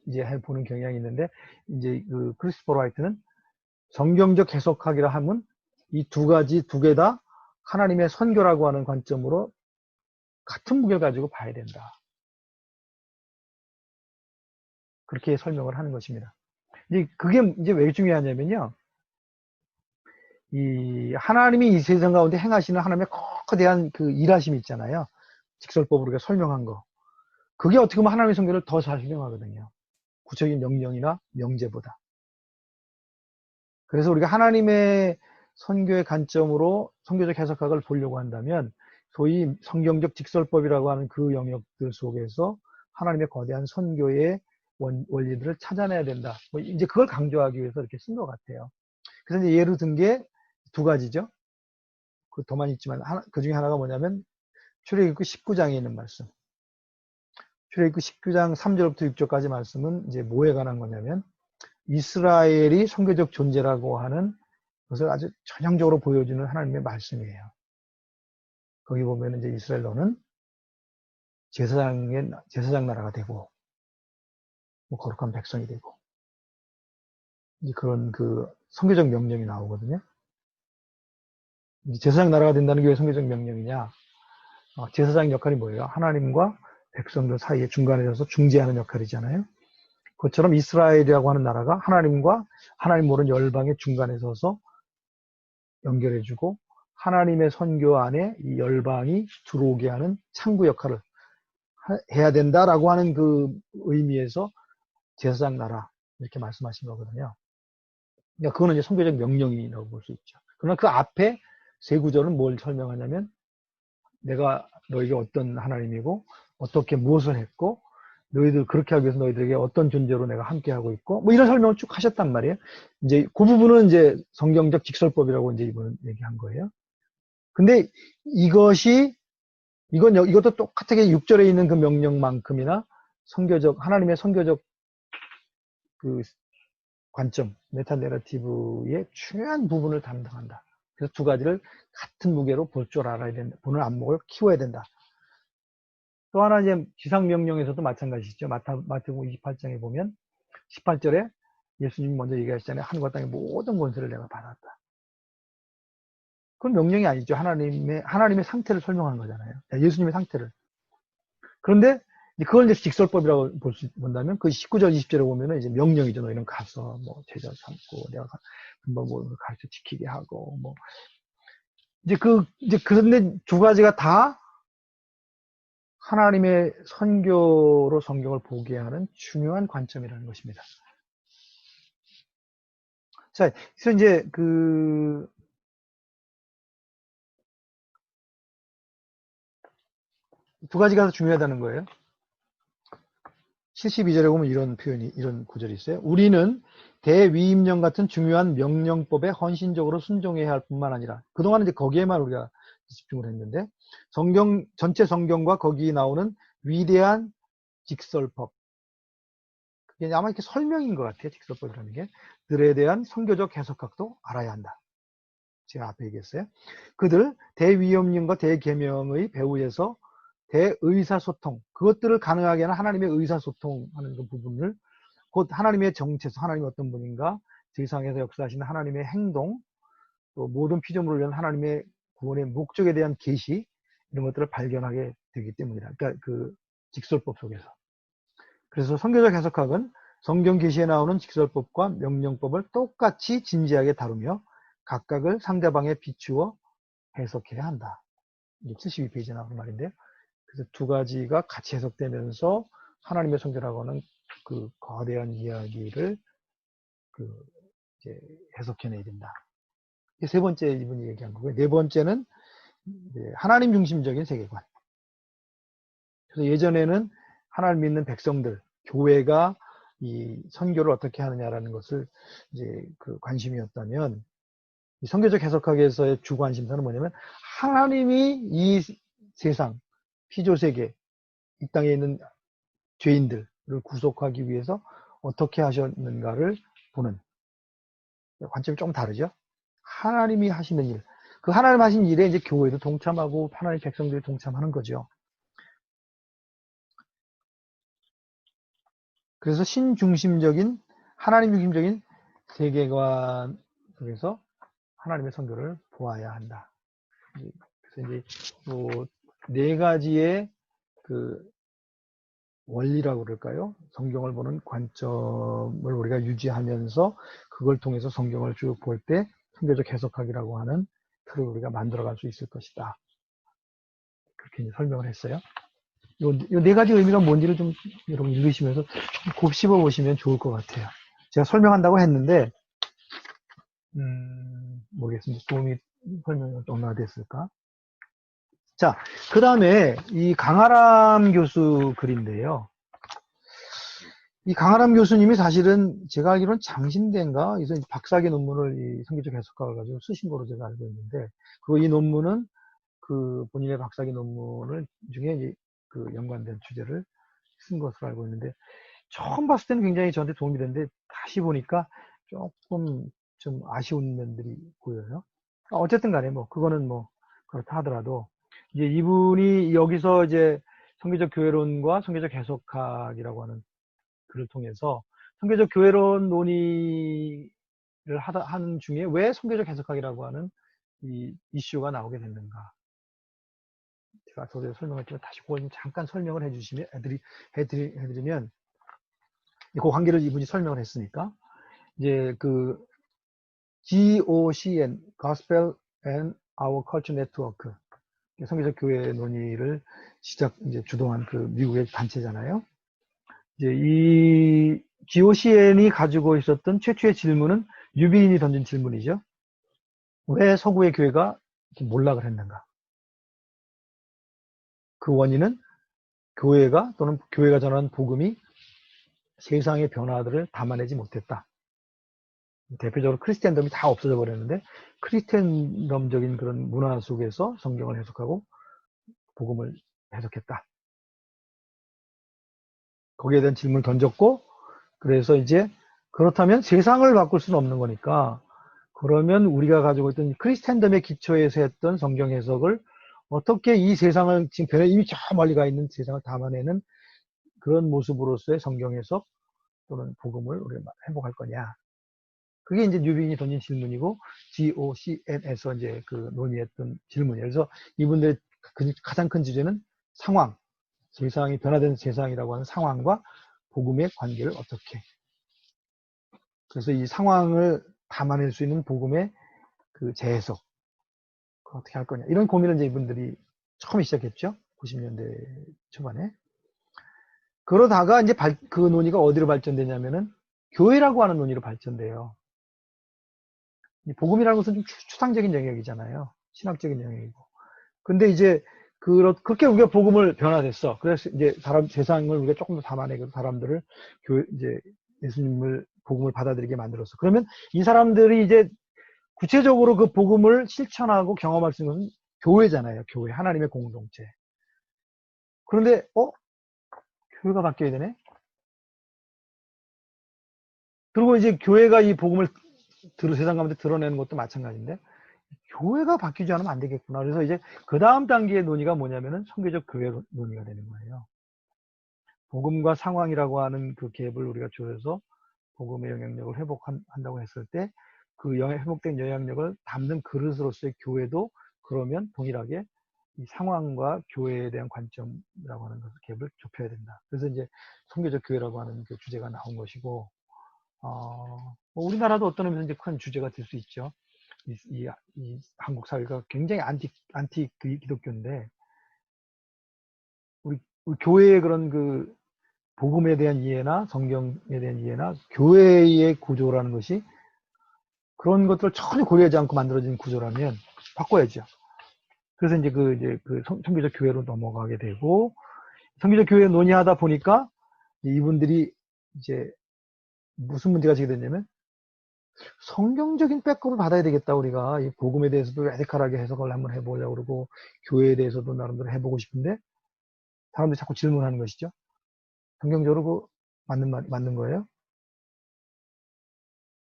보는 경향이 있는데 이제 그 크리스토퍼 라이트는 성경적 해석학이라 하면 이 두 개 다 하나님의 선교라고 하는 관점으로 같은 무게를 가지고 봐야 된다. 그렇게 설명을 하는 것입니다. 이제 그게 이제 왜 중요하냐면요. 이 하나님이 이 세상 가운데 행하시는 하나님의 거대한 그 일하심이 있잖아요. 직설법으로 우리가 설명한 거. 그게 어떻게 보면 하나님의 선교를 더 잘 설명하거든요. 구체적인 명령이나 명제보다. 그래서 우리가 하나님의 선교의 관점으로 선교적 해석학을 보려고 한다면 소위 성경적 직설법이라고 하는 그 영역들 속에서 하나님의 거대한 선교의 원리들을 찾아내야 된다. 뭐 이제 그걸 강조하기 위해서 이렇게 쓴 것 같아요. 그래서 이제 예로 든 게 두 가지죠. 그 더 많이 있지만 그 중에 하나가 뭐냐면 출애굽기 19장에 있는 말씀. 출애굽기 19장 3절부터 6절까지 말씀은 이제 뭐에 관한 거냐면 이스라엘이 선교적 존재라고 하는 것을 아주 전형적으로 보여주는 하나님의 말씀이에요. 거기 보면 이제 이스라엘 너는 제사장 나라가 되고 뭐 거룩한 백성이 되고 이제 그런 그 선교적 명령이 나오거든요. 제사장 나라가 된다는 게 왜 선교적 명령이냐? 제사장 역할이 뭐예요? 하나님과 백성들 사이에 중간에 서서 중재하는 역할이잖아요. 그것처럼 이스라엘이라고 하는 나라가 하나님과 하나님 모르는 열방의 중간에 서서 연결해주고 하나님의 선교 안에 이 열방이 들어오게 하는 창구 역할을 해야 된다라고 하는 그 의미에서 제사장 나라 이렇게 말씀하신 거거든요. 그러니까 그거는 이제 선교적 명령이라고 볼 수 있죠. 그러나 그 앞에 세 구절은 뭘 설명하냐면 내가 너에게 어떤 하나님이고 어떻게 무엇을 했고 너희들 그렇게 하기 위해서 너희들에게 어떤 존재로 내가 함께하고 있고 뭐 이런 설명을 쭉 하셨단 말이에요. 이제 그 부분은 이제 성경적 직설법이라고 이제 이번에 얘기한 거예요. 근데 이것도 똑같게 6절에 있는 그 명령만큼이나 하나님의 선교적 그 관점, 메타내러티브의 중요한 부분을 담당한다. 그래서 두 가지를 같은 무게로 볼 줄 알아야 된다. 보는 안목을 키워야 된다. 또 하나 이제 지상명령에서도 마찬가지죠. 마태복음 28장에 보면 18절에 예수님이 먼저 얘기하시잖아요. 하늘과 땅의 모든 권세를 내가 받았다. 그건 명령이 아니죠. 하나님의 상태를 설명하는 거잖아요. 예수님의 상태를. 그런데 그걸 이제 직설법이라고 본다면 그 19절, 20절에 보면은 이제 명령이죠. 너희는 가서 뭐 제자 삼고 내가 뭐 가르쳐 지키게 하고 뭐 이제 그런데 두 가지가 다 하나님의 선교로 성경을 보게 하는 중요한 관점이라는 것입니다. 자, 그래서 이제 두 가지가 중요하다는 거예요. 72절에 보면 이런 구절이 있어요. 우리는 대위임령 같은 중요한 명령법에 헌신적으로 순종해야 할 뿐만 아니라, 그동안은 이제 거기에만 우리가 집중을 했는데, 전체 성경과 거기 나오는 위대한 직설법. 그게 아마 이렇게 설명인 것 같아요. 직설법이라는 게. 들에 대한 선교적 해석학도 알아야 한다. 제가 앞에 얘기했어요. 그들 대위험령과 대계명의 배후에서 대의사소통, 그것들을 가능하게 하는 하나님의 의사소통하는 그 부분을, 곧 하나님의 정체성, 하나님이 어떤 분인가, 세상에서 역사하시는 하나님의 행동, 또 모든 피조물을 위한 하나님의 구원의 목적에 대한 계시, 이런 것들을 발견하게 되기 때문이다. 그러니까 그 직설법 속에서. 그래서 선교적 해석학은 성경 계시에 나오는 직설법과 명령법을 똑같이 진지하게 다루며 각각을 상대방에 비추어 해석해야 한다. 이게 72페이지에 나오는 말인데요. 그래서 두 가지가 같이 해석되면서 하나님의 성교라고 하는 그 거대한 이야기를 그 이제 해석해내야 된다. 이게 세 번째 이분이 얘기한 거고요. 네 번째는 하나님 중심적인 세계관. 그래서 예전에는 하나님 믿는 백성들, 교회가 이 선교를 어떻게 하느냐라는 것을 이제 그 관심이었다면, 이 선교적 해석학에서의 주 관심사는 뭐냐면 하나님이 이 세상, 피조세계, 이 땅에 있는 죄인들을 구속하기 위해서 어떻게 하셨는가를 보는 관점이 좀 다르죠. 하나님이 하시는 일, 그 하나님 하신 일에 이제 교회도 동참하고 하나님 백성들이 동참하는 거죠. 그래서 신중심적인, 하나님 중심적인 세계관 속에서 하나님의 선교를 보아야 한다. 그래서 이제 네 가지의 그 원리라고 그럴까요? 성경을 보는 관점을 우리가 유지하면서 그걸 통해서 성경을 쭉 볼 때 선교적 해석학이라고 하는 틀을 우리가 만들어갈 수 있을 것이다. 그렇게 이제 설명을 했어요. 요 네 가지 의미가 뭔지를 좀 여러분 읽으시면서 좀 곱씹어 보시면 좋을 것 같아요. 제가 설명한다고 했는데 모르겠습니다. 도움이 설명이 얼마나 됐을까? 자, 그 다음에 이 강아람 교수 글인데요. 이 강아람 교수님이 사실은 제가 알기로는 장신대인가 이제 박사학위 논문을 이 성경적 해석학을 가지고 쓰신 거로 제가 알고 있는데, 그리고 이 논문은 그 본인의 박사학위 논문을 중에 이제 그 연관된 주제를 쓴 것으로 알고 있는데, 처음 봤을 때는 굉장히 저한테 도움이 됐는데 다시 보니까 조금 좀 아쉬운 면들이 보여요. 어쨌든 간에 뭐 그거는 뭐 그렇다 하더라도 이제 이분이 여기서 이제 성경적 교회론과 성경적 해석학이라고 하는 글을 통해서 성경적 교회론 논의를 하는 중에 왜 성경적 해석학이라고 하는 이 이슈가 나오게 됐는가. 제가 저도 설명했지만 다시 그걸 잠깐 설명을 해드리면 그 관계를 이분이 설명을 했으니까 이제 그 GOCN, Gospel and Our Culture Network, 성경적 교회 논의를 이제 주동한 그 미국의 단체잖아요. 이제 이 GOCN이 가지고 있었던 최초의 질문은 유비인이 던진 질문이죠. 왜 서구의 교회가 몰락을 했는가? 그 원인은 교회가 또는 교회가 전하는 복음이 세상의 변화들을 담아내지 못했다. 대표적으로 크리스티안덤이 다 없어져 버렸는데 크리스티안덤적인 그런 문화 속에서 성경을 해석하고 복음을 해석했다. 거기에 대한 질문을 던졌고, 그래서 이제 그렇다면 세상을 바꿀 수는 없는 거니까 그러면 우리가 가지고 있던 크리스티안덤의 기초에서 했던 성경 해석을 어떻게 이 세상을 지금 이미 저 멀리 가 있는 세상을 담아내는 그런 모습으로서의 성경 해석 또는 복음을 우리가 회복할 거냐. 그게 이제 뉴빈이 던진 질문이고 GOCN에서 이제 그 논의했던 질문이에요. 그래서 이분들의 가장 큰 주제는 상황, 세상이 변화된 세상이라고 하는 상황과 복음의 관계를 어떻게. 그래서 이 상황을 담아낼 수 있는 복음의 그 재해석, 그걸 어떻게 할 거냐. 이런 고민을 이제 이분들이 처음에 시작했죠. 90년대 초반에. 그러다가 이제 그 논의가 어디로 발전되냐면은 교회라고 하는 논의로 발전돼요. 복음이라는 것은 좀 추상적인 영역이잖아요. 신학적인 영역이고. 근데 이제 그렇게 우리가 복음을 변화됐어. 그래서 이제 세상을 우리가 조금 더 담아내고 사람들을 이제 예수님을 복음을 받아들이게 만들었어. 그러면 이 사람들이 이제 구체적으로 그 복음을 실천하고 경험할 수 있는 것은 교회잖아요. 교회, 하나님의 공동체. 그런데 교회가 바뀌어야 되네. 그리고 이제 교회가 이 복음을 세상 가운데 드러내는 것도 마찬가지인데, 교회가 바뀌지 않으면 안 되겠구나. 그래서 이제 그 다음 단계의 논의가 뭐냐면은 선교적 교회 논의가 되는 거예요. 복음과 상황이라고 하는 그 갭을 우리가 조여서 복음의 영향력을 회복한다고 했을 때, 그 회복된 영향력을 담는 그릇으로서의 교회도 그러면 동일하게 이 상황과 교회에 대한 관점이라고 하는 것을 갭을 좁혀야 된다. 그래서 이제 선교적 교회라고 하는 그 주제가 나온 것이고, 뭐 우리나라도 어떤 의미에서 이제 큰 주제가 될 수 있죠. 이 한국 사회가 굉장히 안티 기독교인데, 우리 교회의 그런 그 복음에 대한 이해나 성경에 대한 이해나 교회의 구조라는 것이 그런 것들을 전혀 고려하지 않고 만들어진 구조라면 바꿔야죠. 그래서 이제 그 선교적 교회로 넘어가게 되고, 선교적 교회 논의하다 보니까 이분들이 이제 무슨 문제가 제기됐냐면, 성경적인 백업을 받아야 되겠다. 우리가 이 복음에 대해서도 라디칼하게 해석을 한번 해보자 그러고, 교회에 대해서도 나름대로 해보고 싶은데 사람들이 자꾸 질문하는 것이죠. 성경적으로 맞는 거예요?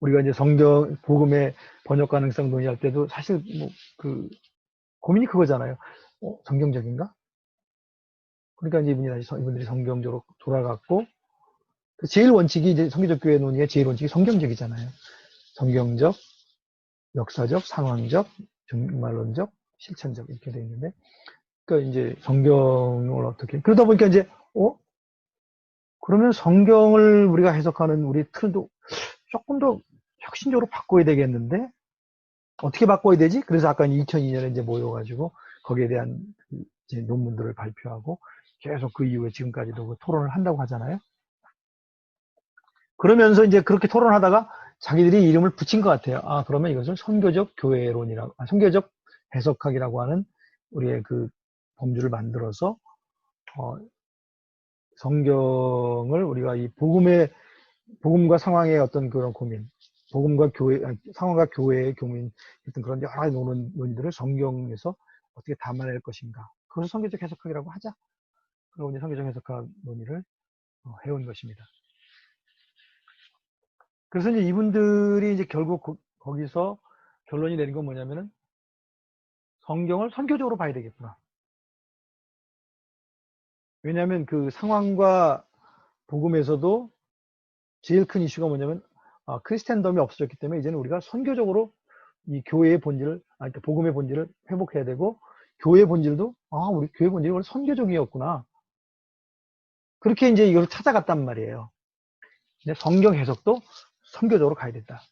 우리가 이제 성경 복음의 번역 가능성 논의할 때도 사실 뭐 그 고민이 그거잖아요. 성경적인가? 그러니까 이제 이분들이 성경적으로 돌아갔고, 제일 원칙이 이제 성경적 교회 논의의 제일 원칙이 성경적이잖아요. 성경적, 역사적, 상황적, 종말론적, 실천적 이렇게 되어 있는데, 그러니까 이제 성경을 어떻게 그러다 보니까 이제 그러면 성경을 우리가 해석하는 우리 틀도 조금 더 혁신적으로 바꿔야 되겠는데 어떻게 바꿔야 되지? 그래서 아까 2002년에 이제 모여가지고 거기에 대한 이제 논문들을 발표하고 계속 그 이후에 지금까지도 그 토론을 한다고 하잖아요. 그러면서 이제 그렇게 토론하다가 자기들이 이름을 붙인 것 같아요. 그러면 이것을 선교적 교회론이라고, 선교적 해석학이라고 하는 우리의 그 범주를 만들어서 성경을 우리가 이 복음과 상황의 어떤 그런 고민, 복음과 교회, 상황과 교회의 고민, 어떤 그런 여러 가지 논의들을 성경에서 어떻게 담아낼 것인가. 그것을 선교적 해석학이라고 하자. 그리고 이제 선교적 해석학 논의를 해온 것입니다. 그래서 이제 이분들이 이제 결국 거기서 결론이 내린 건 뭐냐면은 성경을 선교적으로 봐야 되겠구나. 왜냐하면 그 상황과 복음에서도 제일 큰 이슈가 뭐냐면 크리스찬덤이 없어졌기 때문에 이제는 우리가 선교적으로 이 교회의 본질을, 그러니까 복음의 본질을 회복해야 되고, 교회의 본질도 우리 교회 본질이 원래 선교적이었구나. 그렇게 이제 이걸 찾아갔단 말이에요. 근데 성경 해석도 선교적으로 가야 된다.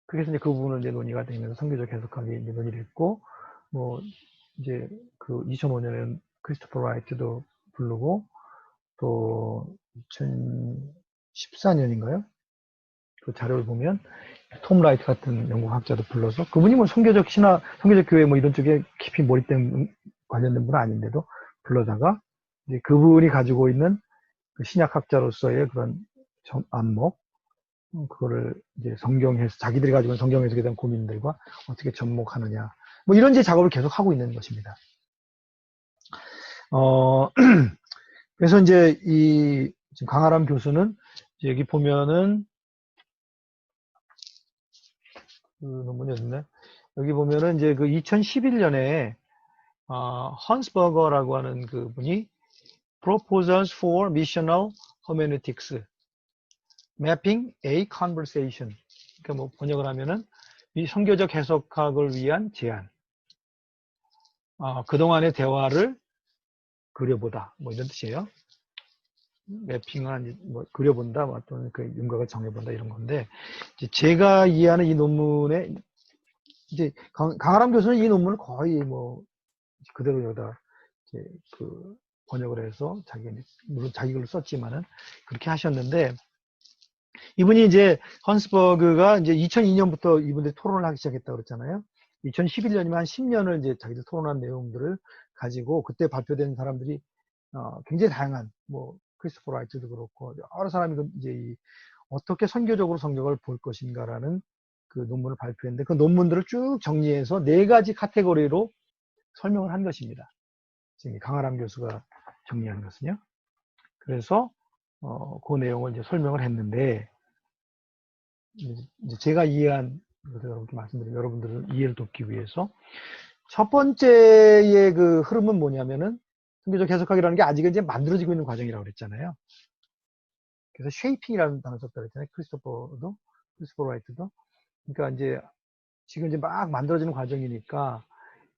그래서 이제 그 부분을 이제 논의가 되면서 선교적 해석하기 이제 논의됐고, 뭐 이제 그 2005년에는 크리스토퍼 라이트도 부르고, 또 2014년인가요? 그 자료를 보면 톰 라이트 같은 영국 학자도 불러서, 그분이 뭐 선교적 교회 뭐 이런 쪽에 깊이 몰입된 관련된 분은 아닌데도 불러다가 이제 그분이 가지고 있는 그 신약학자로서의 그런 안목, 그거를 이제 자기들이 가지고 있는 성경 해석에 대한 고민들과 어떻게 접목하느냐, 뭐 이런 이제 작업을 계속 하고 있는 것입니다. 그래서 이제 지금 강아람 교수는 여기 보면은 그 논문이 어딨네? 여기 보면은 이제 그 2011년에 헌스버거라고 하는 그 분이 Proposals for Missional Hermeneutics Mapping a Conversation, 그러니까 뭐 번역을 하면은 이 선교적 해석학을 위한 제안, 그동안의 대화를 그려보다, 뭐 이런 뜻이에요. 매핑을 뭐 그려본다, 또는 그 윤곽을 정해본다 이런 건데, 이제 제가 이해하는 이 논문에 이제 강아람 교수는 이 논문을 거의 뭐 그대로 여기다 그 번역을 해서 물론 자기 글로 썼지만은 그렇게 하셨는데, 이분이 이제 헌스버그가 이제 2002년부터 이분들이 토론을 하기 시작했다고 그랬잖아요. 2011년이면 한 10년을 이제 자기들 토론한 내용들을 가지고 그때 발표된 사람들이 굉장히 다양한, 뭐 크리스토퍼 라이트도 그렇고 여러 사람이 이제 어떻게 선교적으로 성경을 볼 것인가라는 그 논문을 발표했는데, 그 논문들을 쭉 정리해서 4가지 카테고리로 설명을 한 것입니다. 지금 강아람 교수가 정리한 것은요. 그래서 그 내용을 이제 설명을 했는데, 이제 제가 이해한 것을 여러분께 말씀드리면 여러분들을 이해를 돕기 위해서 첫 번째의 그 흐름은 뭐냐면은 선교적 해석학이라는 게 아직은 이제 만들어지고 있는 과정이라고 그랬잖아요. 그래서 쉐이핑이라는 단어 썼다고 그랬잖아요. 크리스토퍼 라이트도. 그러니까 이제 지금 이제 막 만들어지는 과정이니까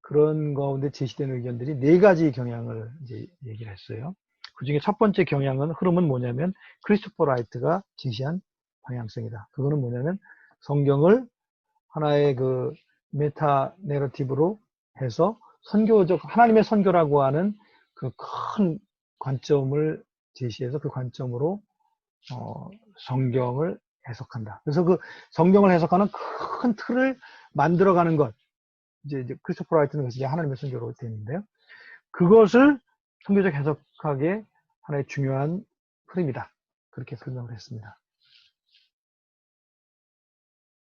그런 가운데 제시되는 의견들이 네 가지 경향을 이제 얘기를 했어요. 그 중에 첫 번째 흐름은 뭐냐면 크리스토퍼 라이트가 제시한 방향성이다. 그거는 뭐냐면 성경을 하나의 그 메타 내러티브로 해서 하나님의 선교라고 하는 그 큰 관점을 제시해서 그 관점으로 성경을 해석한다. 그래서 그 성경을 해석하는 큰 틀을 만들어가는 것. 이제 크리스토퍼 라이트는 이제 하나님의 선교로 되는데요. 그것을 선교적 해석학의 하나의 중요한 흐름이다. 그렇게 설명을 했습니다.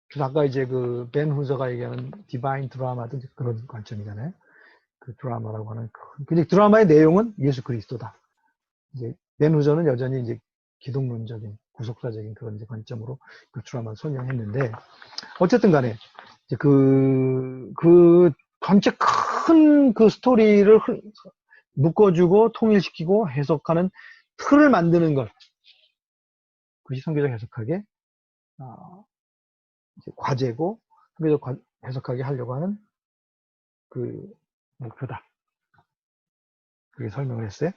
그래서 아까 이제 그 벤 후저가 얘기하는 디바인 드라마도 그런 관점이잖아요. 그 드라마라고 하는 근데 드라마의 내용은 예수 그리스도다. 이제 벤 후저는 여전히 이제 기독론적인 구속사적인 그런 이제 관점으로 그 드라마를 설명했는데 어쨌든 간에 이제 그 전체 큰 그 스토리를 묶어주고 통일시키고 해석하는 틀을 만드는 것. 그것이 선교적 해석학의 과제고 선교적 해석하게 하려고 하는 그 목표다. 그렇게 설명을 했어요.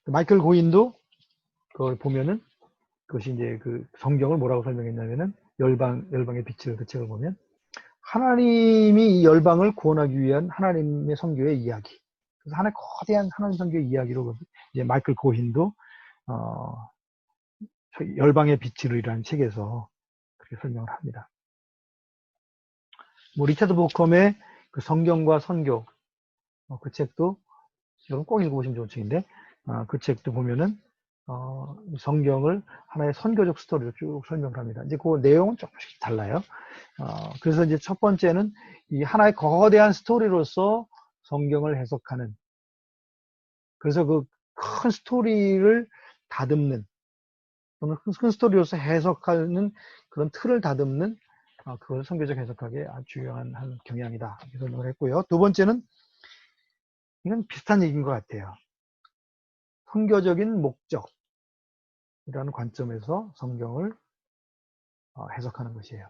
마이클 고인도 그걸 보면은 그것이 이제 그 성경을 뭐라고 설명했냐면은 열방의 빛을 그 책을 보면 하나님이 이 열방을 구원하기 위한 하나님의 선교의 이야기. 그래서 하나의 거대한 하나님 선교의 이야기로 이제 마이클 고인도 열방의 빛이라는 책에서 그렇게 설명을 합니다. 뭐 리차드 보컴의 그 성경과 선교 그 책도 여러분 꼭 읽어보시면 좋은 책인데 그 책도 보면은 성경을 하나의 선교적 스토리로 쭉 설명을 합니다. 이제 그 내용은 조금씩 달라요. 그래서 이제 첫 번째는 이 하나의 거대한 스토리로서 성경을 해석하는 그래서 그 큰 스토리를 다듬는 또는 큰 스토리로서 해석하는 그런 틀을 다듬는 그걸 선교적 해석학의 아주 중요한 한 경향이다. 이렇게 설명을 했고요. 두 번째는 이건 비슷한 얘기인 것 같아요. 선교적인 목적이라는 관점에서 성경을 해석하는 것이에요.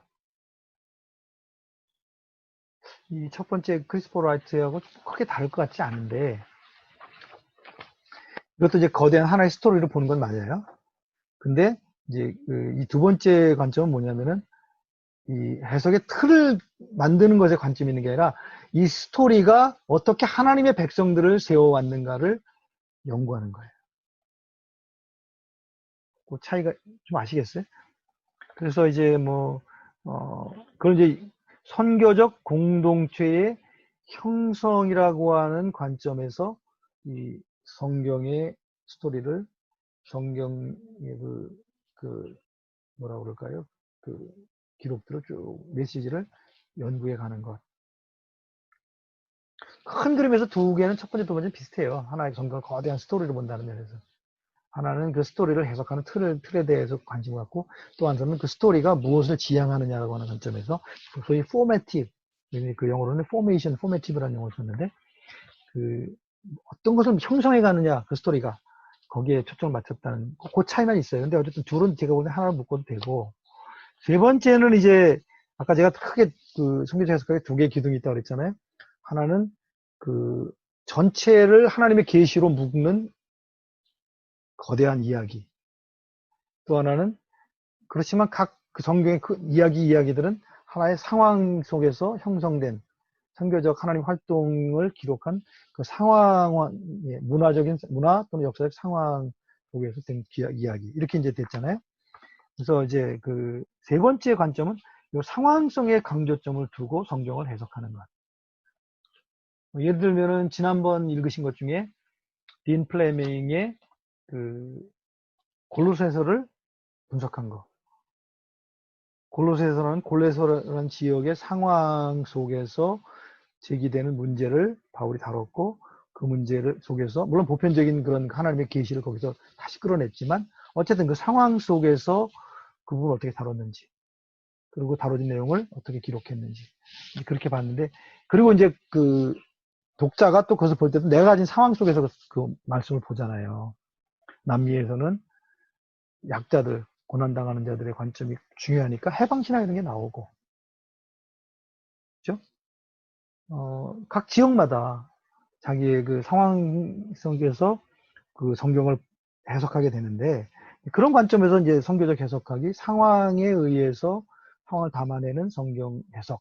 이 첫 번째 크리스토퍼 라이트하고 크게 다를 것 같지 않은데 이것도 이제 거대한 하나의 스토리로 보는 건 맞아요. 근데 이제 이 두 번째 관점은 뭐냐면은 이 해석의 틀을 만드는 것에 관점이 있는 게 아니라 이 스토리가 어떻게 하나님의 백성들을 세워왔는가를 연구하는 거예요. 그 차이가 좀 아시겠어요? 그래서 이제 그걸 이제 선교적 공동체의 형성이라고 하는 관점에서 이 성경의 스토리를 성경의 뭐라고 그럴까요? 그 기록들을 쭉 메시지를 연구해 가는 것. 큰 그림에서 두 개는 첫 번째, 두 번째 비슷해요. 하나의 성경을 거대한 스토리를 본다는 면에서. 하나는 그 스토리를 해석하는 틀에 대해서 관심을 갖고 또 하나는 그 스토리가 무엇을 지향하느냐라고 하는 관점에서 소위 포매티브, 그 영어로는 포메이티브라는 용어를 썼는데 그 어떤 것을 형성해 가느냐 그 스토리가 거기에 초점을 맞췄다는 그 차이만 있어요. 근데 어쨌든 둘은 제가 보기엔 하나를 묶어도 되고 세 번째는 이제 아까 제가 크게 그 성경적 해석학에 두 개의 기둥이 있다고 그랬잖아요. 하나는 그 전체를 하나님의 계시로 묶는 거대한 이야기. 또 하나는 그렇지만 각 그 성경의 그 이야기들은 하나의 상황 속에서 형성된 선교적 하나님 활동을 기록한 그 상황, 문화 또는 역사적 상황 속에서 된 이야기. 이렇게 이제 됐잖아요. 그래서 이제 그 세 번째 관점은 이 상황성에 강조점을 두고 성경을 해석하는 것. 예를 들면은 지난번 읽으신 것 중에 딘 플레밍의 그 골로새서를 분석한 거. 골로새서라는 지역의 상황 속에서 제기되는 문제를 바울이 다뤘고 그 문제를 속에서, 물론 보편적인 그런 하나님의 계시를 거기서 다시 끌어냈지만, 어쨌든 그 상황 속에서 그 부분을 어떻게 다뤘는지, 그리고 다뤄진 내용을 어떻게 기록했는지, 그렇게 봤는데, 그리고 이제 그 독자가 또 그것을 볼 때도 내가 가진 상황 속에서 그 말씀을 보잖아요. 남미에서는 약자들, 고난당하는 자들의 관점이 중요하니까 해방신앙 이런 게 나오고, 그죠? 각 지역마다 자기의 그 상황 속에서 그 성경을 해석하게 되는데, 그런 관점에서 이제 선교적 해석학이 상황에 의해서 상황을 담아내는 성경 해석,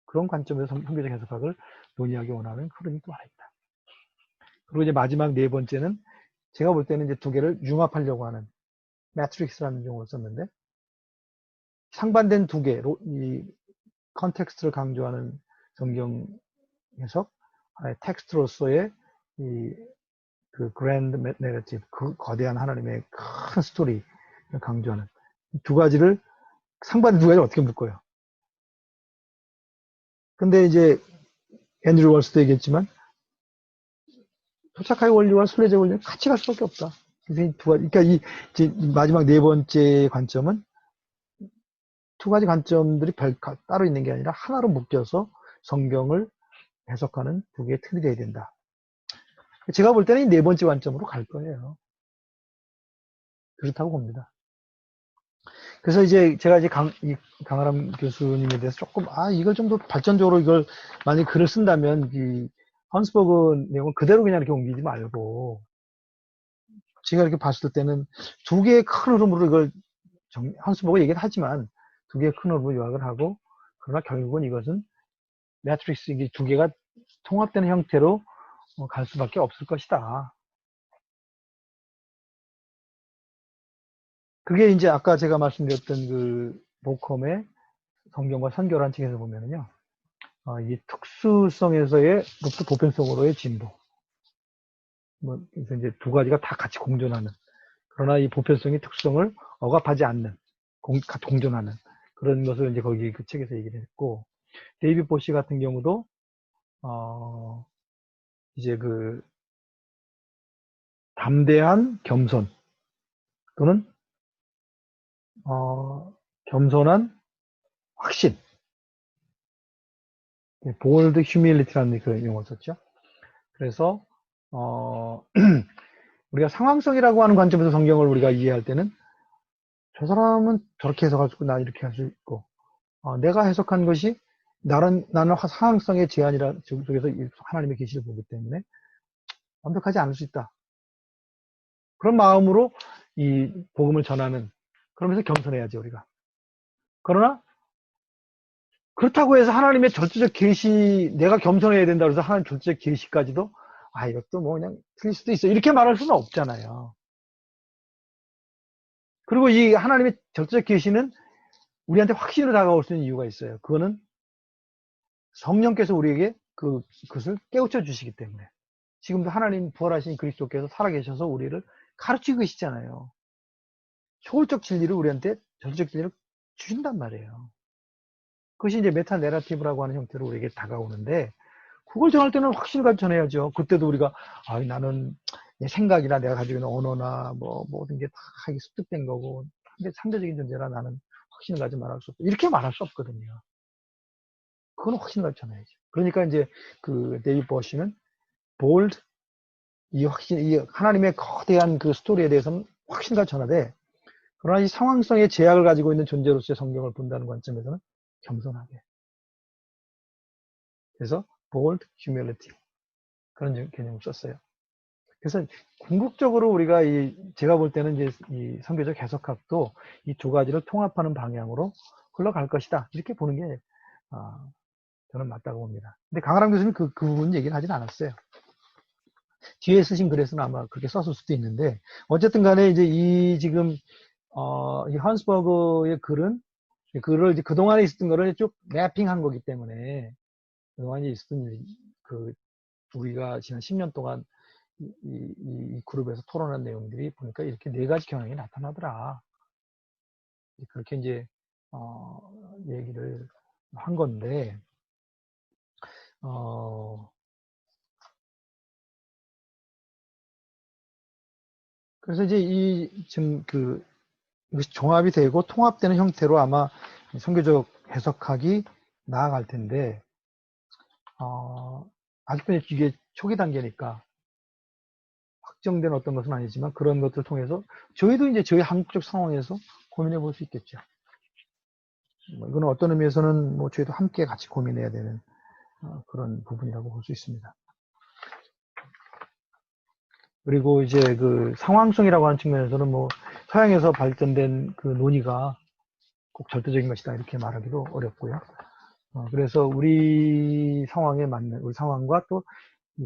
그런 관점에서 선교적 해석학을 논의하기 원하는 흐름이 또 하나 있다. 그리고 이제 마지막 네 번째는 제가 볼 때는 이제 두 개를 융합하려고 하는 매트릭스라는 용어를 썼는데, 상반된 두 개, 이 컨텍스트를 강조하는 성경 해석, 텍스트로서의 이 그 그랜드 내러티브, 그 거대한 하나님의 큰 스토리를 강조하는 두 가지를, 상반된 두 가지를 어떻게 묶어요? 근데 이제 앤드류 월스도 얘기했지만 토착화의 원리와 순례자의 원리는 같이 갈 수밖에 없다. 그래서 이 두 가지, 그러니까 이 마지막 네 번째 관점은 두 가지 관점들이 따로 있는 게 아니라 하나로 묶여서 성경을 해석하는 두 개의 틀이 돼야 된다. 제가 볼 때는 이 네 번째 관점으로 갈 거예요. 그렇다고 봅니다. 그래서 이제 제가 이제 강아람 교수님에 대해서 조금, 이걸 좀 더 발전적으로 이걸 만약에 글을 쓴다면 이 헌스버그 내용을 그대로 그냥 이렇게 옮기지 말고, 제가 이렇게 봤을 때는 두 개의 큰 흐름으로 이걸 헌스버그 얘기는 하지만 두 개의 큰 흐름으로 요약을 하고, 그러나 결국은 이것은 매트릭스, 이게 두 개가 통합되는 형태로 갈 수밖에 없을 것이다. 그게 이제 아까 제가 말씀드렸던 그 보컴의 성경과 선교라는 책에서 보면은요, 이 특수성에서의 로또 보편성으로의 진보. 그래서 이제 두 가지가 다 같이 공존하는. 그러나 이 보편성이 특성을 억압하지 않는, 공존하는 그런 것을 이제 거기 그 책에서 얘기를 했고, 데이비드 보시 같은 경우도, 이제 그 담대한 겸손 또는, 겸손한 확신. bold humility라는 그 용어를 썼죠. 그래서, 우리가 상황성이라고 하는 관점에서 성경을 우리가 이해할 때는 저 사람은 저렇게 해석할 수 있고 나 이렇게 할 수 있고, 내가 해석한 것이 나는 상황성의 제한이라 속에서 하나님의 계시를 보기 때문에 완벽하지 않을 수 있다. 그런 마음으로 이 복음을 전하는, 그러면서 겸손해야지 우리가. 그러나 그렇다고 해서 하나님의 절대적 계시, 내가 겸손해야 된다 그래서 하나님 절대적 계시까지도 이것도 뭐 그냥 틀릴 수도 있어 이렇게 말할 수는 없잖아요. 그리고 이 하나님의 절대적 계시는 우리한테 확신으로 다가올 수 있는 이유가 있어요. 그거는 성령께서 우리에게 그것을 깨우쳐 주시기 때문에. 지금도 하나님 부활하신 그리스도께서 살아계셔서 우리를 가르치고 계시잖아요. 초월적 진리를 우리한테, 전적 진리를 주신단 말이에요. 그것이 이제 메타 내러티브라고 하는 형태로 우리에게 다가오는데, 그걸 전할 때는 확신을 가지고 전해야죠. 그때도 우리가 나는 내 생각이나 내가 가지고 있는 언어나 뭐 모든 게 다 습득된 거고 상대적인 존재라 나는 확신을 가지고 말할 수 없다. 이렇게 말할 수 없거든요. 그건 확신을 가지고 전해야죠. 그러니까 이제 그 데이비드 버시는 bold, 이 하나님의 거대한 그 스토리에 대해서는 확신을 가지고 전하되, 그러나 이 상황성의 제약을 가지고 있는 존재로서의 성경을 본다는 관점에서는 겸손하게. 그래서 bold humility, 그런 개념을 썼어요. 그래서 궁극적으로 우리가 제가 볼 때는 이제 이 선교적 해석학도 이 두 가지를 통합하는 방향으로 흘러갈 것이다. 이렇게 보는 게, 저는 맞다고 봅니다. 근데 강하람 교수님 그 부분 얘기는 하진 않았어요. 뒤에 쓰신 글에서는 아마 그렇게 썼을 수도 있는데, 어쨌든 간에 이제 지금, 이 헌스버그의 글을 이제 그동안에 있었던 거를 쭉 매핑한 거기 때문에, 그동안에 있었던 우리가 지난 10년 동안 이 그룹에서 토론한 내용들이 보니까 이렇게 네 가지 경향이 나타나더라. 그렇게 이제, 얘기를 한 건데, 그래서 이제 지금 이것이 종합이 되고 통합되는 형태로 아마 선교적 해석학이 나아갈 텐데, 아직도 이게 초기 단계니까 확정된 어떤 것은 아니지만 그런 것들을 통해서 저희도 이제 저희 한국적 상황에서 고민해 볼 수 있겠죠. 이거는 어떤 의미에서는 뭐 저희도 함께 같이 고민해야 되는 그런 부분이라고 볼 수 있습니다. 그리고 이제 그 상황성이라고 하는 측면에서는 뭐 서양에서 발전된 그 논의가 꼭 절대적인 것이다 이렇게 말하기도 어렵고요. 그래서 우리 상황에 맞는 우리 상황과 또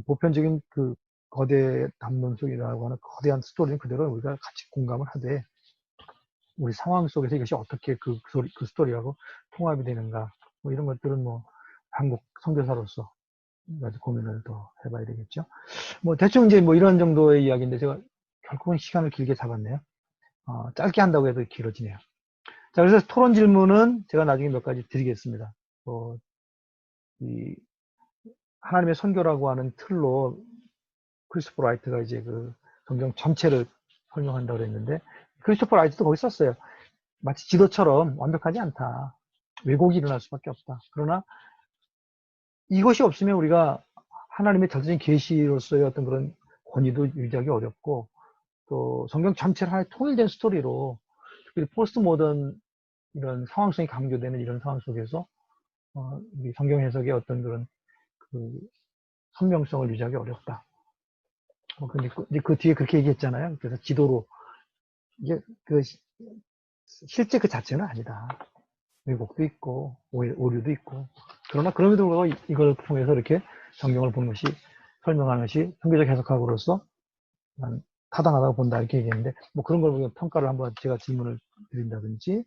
보편적인 그 거대 담론속이라고 하는 거대한 스토리는 그대로 우리가 같이 공감을 하되 우리 상황 속에서 이것이 어떻게 그 스토리하고 통합이 되는가 뭐 이런 것들은 뭐 한국 선교사로서 아주 고민을 더 해봐야 되겠죠. 뭐 대충 이제 뭐 이런 정도의 이야기인데 제가 결국은 시간을 길게 잡았네요. 짧게 한다고 해도 길어지네요. 자, 그래서 토론 질문은 제가 나중에 몇 가지 드리겠습니다. 이 하나님의 선교라고 하는 틀로 크리스토퍼 라이트가 이제 그 성경 전체를 설명한다고 그랬는데 크리스토퍼 라이트도 거기 썼어요. 마치 지도처럼 완벽하지 않다. 왜곡이 일어날 수밖에 없다. 그러나 이것이 없으면 우리가 하나님의 절대적인 계시로서의 어떤 그런 권위도 유지하기 어렵고 또 성경 전체를 하나의 통일된 스토리로 특히 포스트 모던 이런 상황성이 강조되는 이런 상황 속에서 우리 성경 해석의 어떤 그런 그 선명성을 유지하기 어렵다. 근데 그 뒤에 그렇게 얘기했잖아요. 그래서 지도로 이게 그 실제 그 자체는 아니다. 왜곡도 있고 오류도 있고 그러나 그럼에도 불구하고 이걸 통해서 이렇게 성경을 보는 것이 설명하는 것이 성경적 해석학으로서 난 타당하다고 본다 이렇게 얘기했는데 뭐 그런 걸 보면 평가를 한번 제가 질문을 드린다든지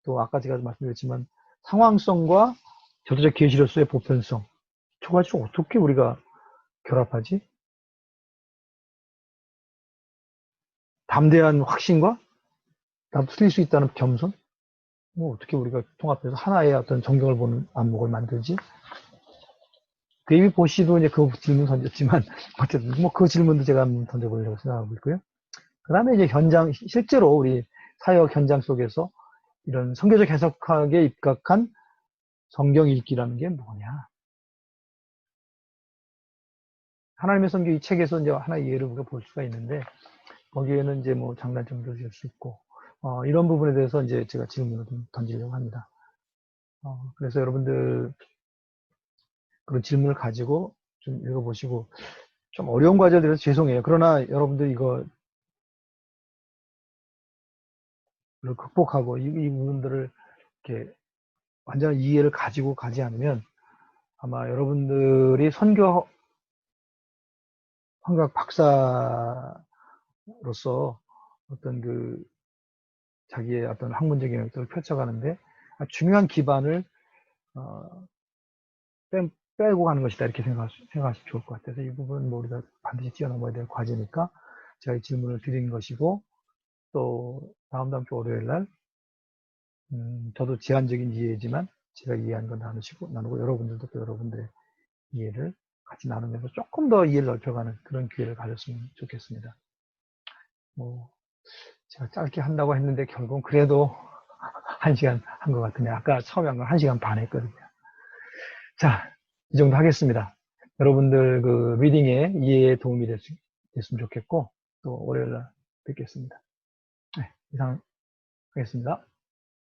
또 아까 제가 말씀드렸지만 상황성과 절대적 계시로서의 보편성 두 가지를 어떻게 우리가 결합하지? 담대한 확신과 나도 틀릴 수 있다는 겸손? 뭐 어떻게 우리가 통합해서 하나의 어떤 정경을 보는 안목을 만들지? 데이비 보시도 이제 그 질문 던졌지만 어쨌든 뭐 그 질문도 제가 한번 던져보려고 생각하고 있고요. 그 다음에 이제 실제로 우리 사역 현장 속에서 이런 성경적 해석학에 입각한 성경 읽기라는 게 뭐냐? 하나님의 성경 이 책에서 이제 하나의 예를 우리가 볼 수가 있는데 거기에는 이제 뭐 장단점도 줄 수 있고 이런 부분에 대해서 이제 제가 질문을 좀 던지려고 합니다. 그래서 여러분들 그런 질문을 가지고 좀 읽어보시고 좀 어려운 과제들에서 죄송해요. 그러나 여러분들 이거 극복하고 이 부분들을 이렇게 완전한 이해를 가지고 가지 않으면 아마 여러분들이 선교 환각 박사로서 어떤 그 자기의 어떤 학문적인 영역들을 펼쳐가는데 중요한 기반을 빼고 가는 것이다 이렇게 생각하시면 좋을 것 같아서 이 부분은 뭐 우리가 반드시 뛰어넘어야 될 과제니까 제가 이 질문을 드린 것이고 또 다음 주 월요일 날 저도 제한적인 이해지만 제가 이해한 건 나누고 여러분들도 또 여러분들의 이해를 같이 나누면서 조금 더 이해를 넓혀가는 그런 기회를 가졌으면 좋겠습니다. 뭐 제가 짧게 한다고 했는데 결국은 그래도 1시간 한 것 같은데 아까 처음에 한 건 1시간 반 했거든요. 자, 이 정도 하겠습니다. 여러분들 그 리딩에 이해에 도움이 됐으면 좋겠고 또 월요일 날 뵙겠습니다. 네, 이상 하겠습니다.